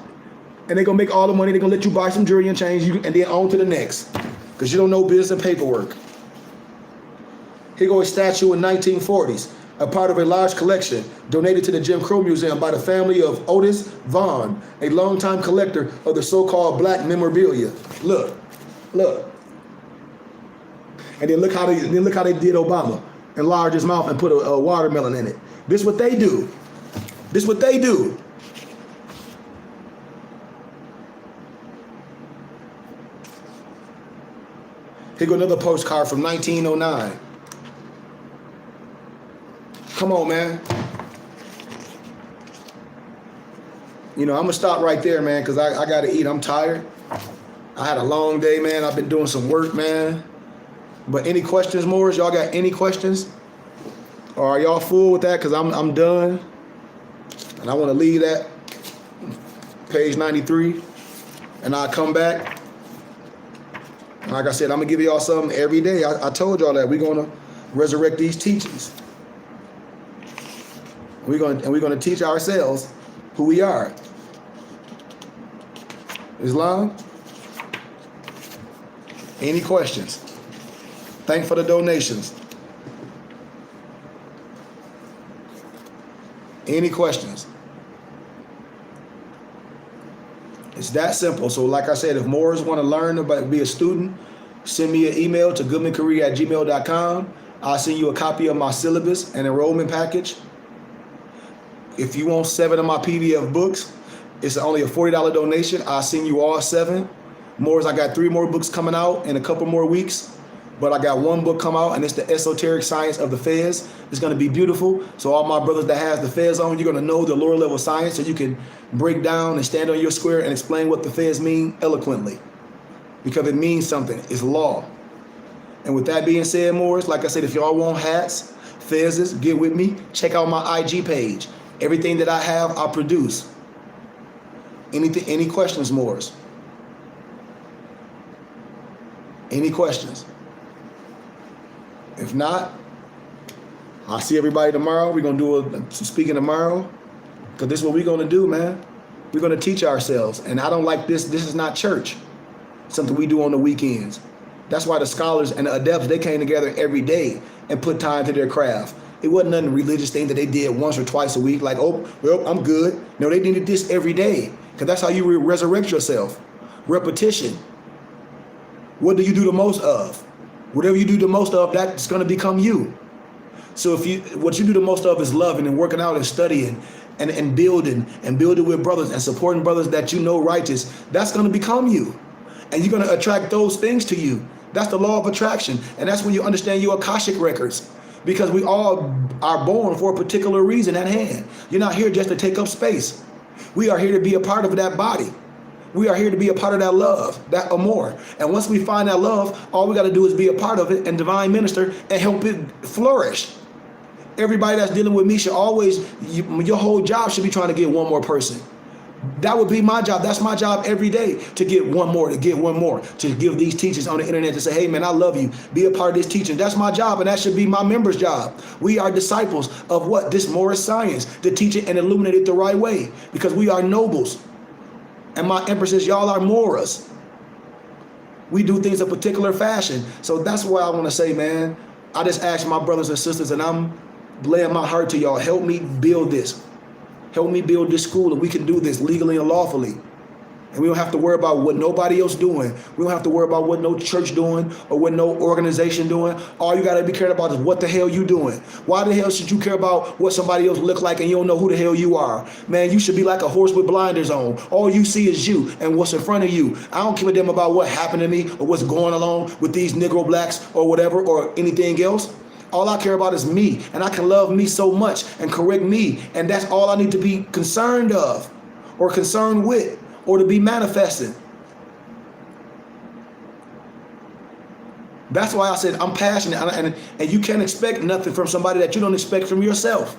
and they're gonna make all the money. They're gonna let you buy some jewelry and change, and then on to the next, because you don't know business and paperwork. Here go a statue in 1940s. A part of a large collection donated to the Jim Crow Museum by the family of Otis Vaughn, a longtime collector of the so-called black memorabilia. Look. And then look how they did Obama. Enlarge his mouth and put a watermelon in it. This what they do. This what they do. Here go another postcard from 1909. Come on, man. You know, I'm going to stop right there, man, because I got to eat. I'm tired. I had a long day, man. I've been doing some work, man. But any questions, Morris? Y'all got any questions? Or are y'all full with that? Because I'm done. And I want to leave that. Page 93. And I'll come back. And like I said, I'm going to give y'all something every day. I told y'all that we're going to resurrect these teachings. We're going to teach ourselves who we are. Islam? Any questions? Thanks for the donations. Any questions? It's that simple. So like I said, if more want to learn about be a student, send me an email to goodmancareer@gmail.com. I'll send you a copy of my syllabus and enrollment package. If you want 7 of my PDF books, it's only a $40 donation. I'll send you all 7. More, I got 3 more books coming out in a couple more weeks. But I got 1 book come out, and it's the Esoteric Science of the Fez. It's going to be beautiful. So all my brothers that has the Fez on, you're going to know the lower level science, so you can break down and stand on your square and explain what the Fez mean eloquently. Because it means something. It's law. And with that being said, Morris, like I said, if y'all want hats, Fezes, get with me. Check out my IG page. Everything that I have, I produce. Any questions, Morris? Any questions? If not, I'll see everybody tomorrow. We're going to do some speaking tomorrow. Because this is what we're going to do, man. We're going to teach ourselves. And I don't like this. This is not church. Something we do on the weekends. That's why the scholars and the adepts, they came together every day and put time to their craft. It wasn't nothing religious thing that they did once or twice a week. Like, oh, well, I'm good. No, they needed this every day. Because that's how you resurrect yourself. Repetition. What do you do the most of? Whatever you do the most of, that's going to become you. So what you do the most of is loving and working out and studying and building with brothers and supporting brothers that you know righteous, that's going to become you. And you're going to attract those things to you. That's the law of attraction. And that's when you understand your Akashic records. Because we all are born for a particular reason at hand. You're not here just to take up space. We are here to be a part of that body. We are here to be a part of that love, that amor. And once we find that love, all we got to do is be a part of it and divine minister and help it flourish. Everybody that's dealing with me should always, your whole job should be trying to get one more person. That would be my job. That's my job every day, to get one more, to give these teachers on the internet to say, hey, man, I love you. Be a part of this teaching. That's my job, and that should be my members' job. We are disciples of what? This Morris science, to teach it and illuminate it the right way, because we are nobles. And my empress is, y'all are Moras. We do things a particular fashion. So that's why I want to say, man, I just ask my brothers and sisters, and I'm laying my heart to y'all, help me build this. Help me build this school, and we can do this legally and lawfully. And we don't have to worry about what nobody else doing. We don't have to worry about what no church doing or what no organization doing. All you got to be cared about is what the hell you doing. Why the hell should you care about what somebody else look like and you don't know who the hell you are? Man, you should be like a horse with blinders on. All you see is you and what's in front of you. I don't give a damn about what happened to me or what's going along with these Negro blacks or whatever or anything else. All I care about is me, and I can love me so much and correct me, and that's all I need to be concerned of or concerned with or to be manifesting. That's why I said I'm passionate, and you can't expect nothing from somebody that you don't expect from yourself.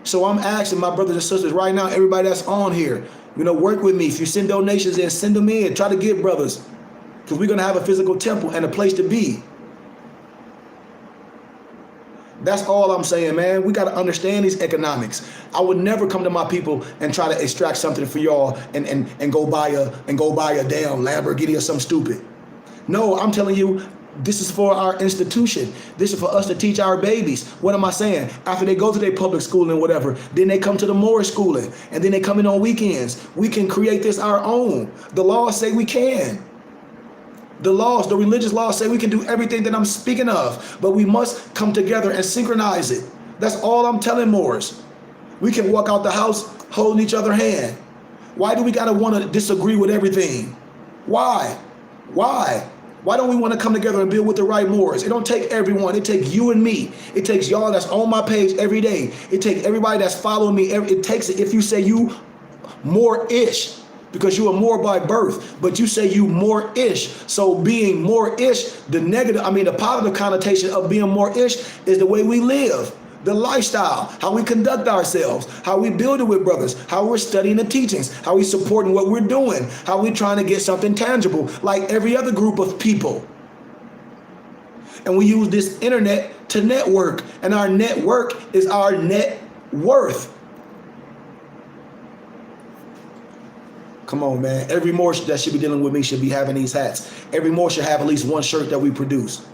So I'm asking my brothers and sisters right now, everybody that's on here, work with me. If you send donations in, send them in. Try to give brothers, because we're going to have a physical temple and a place to be. That's all I'm saying, man. We got to understand these economics. I would never come to my people and try to extract something for y'all and go buy a damn Lamborghini or something stupid. No, I'm telling you, this is for our institution. This is for us to teach our babies. What am I saying? After they go to their public schooling and whatever, then they come to the Moorish schooling, and then they come in on weekends. We can create this our own. The laws say we can. The religious laws say we can do everything that I'm speaking of, but we must come together and synchronize it. That's all I'm telling Moors. We can walk out the house holding each other's hand. Why do we gotta want to disagree with everything? Why? Why don't we want to come together and build with the right Moors? It don't take everyone. It takes you and me. It takes y'all that's on my page every day. It takes everybody that's following me. It takes it. If you say you more-ish, because you are more by birth, but you say you more-ish. So being more-ish, the positive connotation of being more-ish is the way we live, the lifestyle, how we conduct ourselves, how we build it with brothers, how we're studying the teachings, how we supporting what we're doing, how we're trying to get something tangible like every other group of people. And we use this internet to network, and our network is our net worth. Come on, man. Every Moor that should be dealing with me should be having these hats. Every Moor should have at least one shirt that we produce.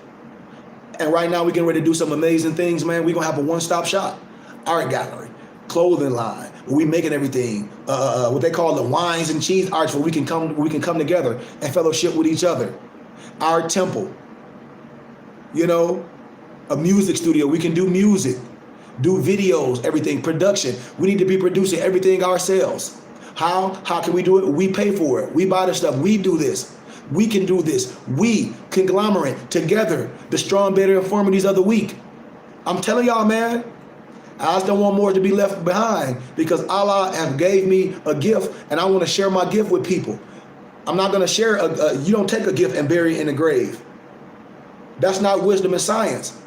And right now we're getting ready to do some amazing things, man. We're going to have a one-stop shop. Art gallery, clothing line, where we making everything, what they call the wines and cheese arts, where we can come together and fellowship with each other. Our temple, a music studio. We can do music, do videos, everything, production. We need to be producing everything ourselves. How can we do it? We pay for it. We buy the stuff. We do this. We can do this. We, conglomerate, together, the strong, better infirmities of the weak. I'm telling y'all, man, I just don't want more to be left behind, because Allah have gave me a gift, and I want to share my gift with people. I'm not going to share, you don't take a gift and bury it in the grave. That's not wisdom and science.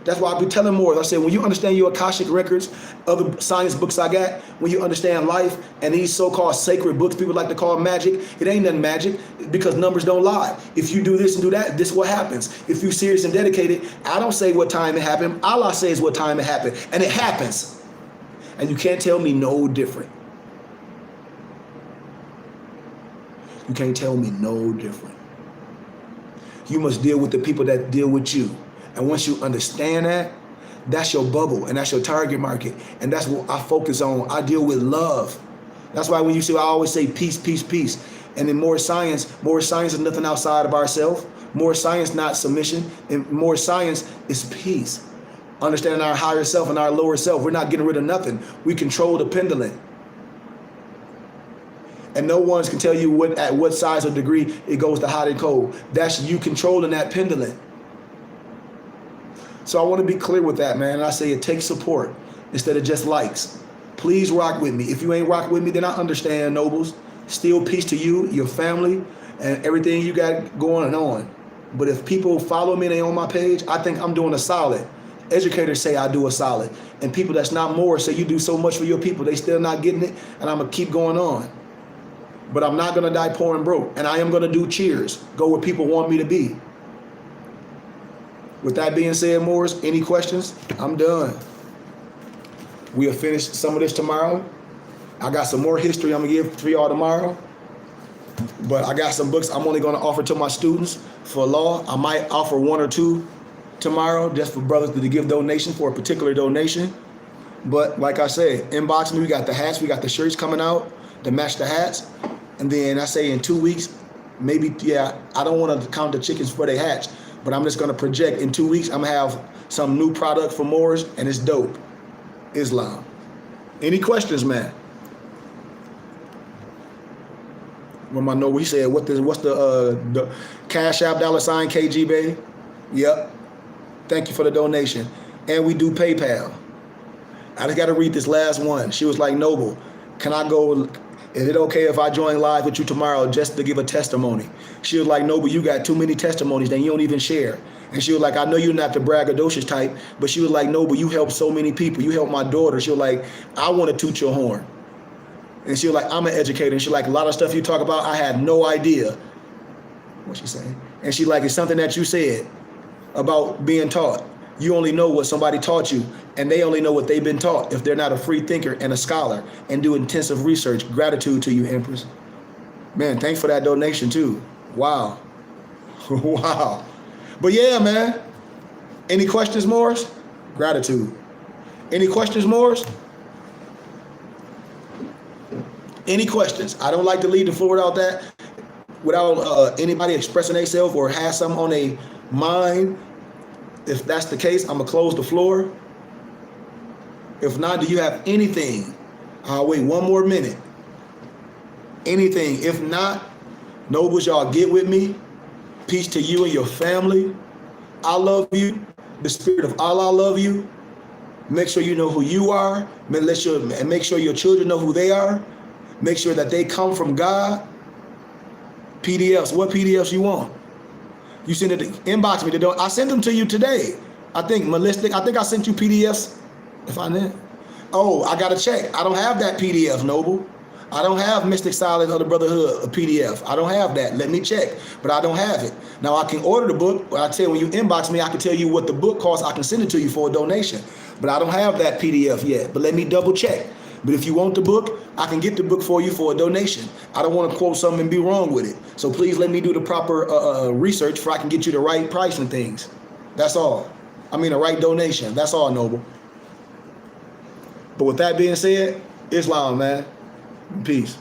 That's why I be telling more. I said, when you understand your Akashic records, other science books I got, when you understand life and these so-called sacred books people like to call magic, it ain't nothing magic, because numbers don't lie. If you do this and do that, this is what happens. If you're serious and dedicated, I don't say what time it happened. Allah says what time it happened, and it happens. And you can't tell me no different. You can't tell me no different. You must deal with the people that deal with you. And once you understand that, that's your bubble, and that's your target market. And that's what I focus on. I deal with love. That's why when you see, I always say peace, peace, peace. And in more science is nothing outside of ourselves. More science, not submission. And more science is peace. Understanding our higher self and our lower self. We're not getting rid of nothing. We control the pendulum. And no one can tell you at what size or degree it goes to hot and cold. That's you controlling that pendulum. So I want to be clear with that, man. And I say it takes support instead of just likes. Please rock with me. If you ain't rock with me, then I understand, nobles. Still peace to you, your family, and everything you got going on. But if people follow me and they on my page, I think I'm doing a solid. Educators say I do a solid. And people that's not more say you do so much for your people. They still not getting it, and I'm going to keep going on. But I'm not going to die poor and broke. And I am going to do cheers. Go where people want me to be. With that being said, Moors, any questions? I'm done. We'll finish some of this tomorrow. I got some more history I'm going to give to y'all tomorrow. But I got some books I'm only going to offer to my students for law. I might offer one or two tomorrow just for brothers to give donations for a particular donation. But like I said, inbox me. We got the hats. We got the shirts coming out to match the hats. And then I say in 2 weeks, maybe, I don't want to count the chickens before they hatch. But I'm just going to project in 2 weeks, I'm going to have some new product for Moors, and it's dope. Islam. Any questions, man? When I know he said, what's the Cash App $KG, baby? Yep. Thank you for the donation. And we do PayPal. I just got to read this last one. She was like, Noble, can I go? Is it okay if I join live with you tomorrow just to give a testimony? She was like, Noble, you got too many testimonies that you don't even share. And she was like, I know you're not the braggadocious type, but she was like, Noble, you help so many people. You help my daughter. She was like, I want to toot your horn. And she was like, I'm an educator. And she like, a lot of stuff you talk about, I had no idea. What she saying? And she like, it's something that you said about being taught. You only know what somebody taught you, and they only know what they've been taught if they're not a free thinker and a scholar and do intensive research. Gratitude to you, Empress. Man, thanks for that donation too. Wow. Wow. But yeah, man. Any questions, Morris? Gratitude. Any questions, Morris? Any questions? I don't like to lead the floor without anybody expressing themselves or has something on their mind. If that's the case, I'm going to close the floor. If not, do you have anything? I'll wait one more minute. Anything. If not, nobles, y'all get with me. Peace to you and your family. I love you. The spirit of Allah love you. Make sure you know who you are. And make sure your children know who they are. Make sure that they come from God. PDFs. What PDFs you want? You send it, inbox me. I sent them to you today. I think Melistic, I think I sent you PDFs. If I did. Oh, I got to check. I don't have that PDF, Noble. I don't have Mystic Silence or the Brotherhood, a PDF. I don't have that. Let me check. But I don't have it. Now, I can order the book. But I tell you, when you inbox me, I can tell you what the book costs. I can send it to you for a donation. But I don't have that PDF yet. But let me double check. But if you want the book, I can get the book for you for a donation. I don't want to quote something and be wrong with it. So please let me do the proper research before I can get you the right price and things. That's all. I mean, the right donation. That's all, Noble. But with that being said, Islam, man. Peace.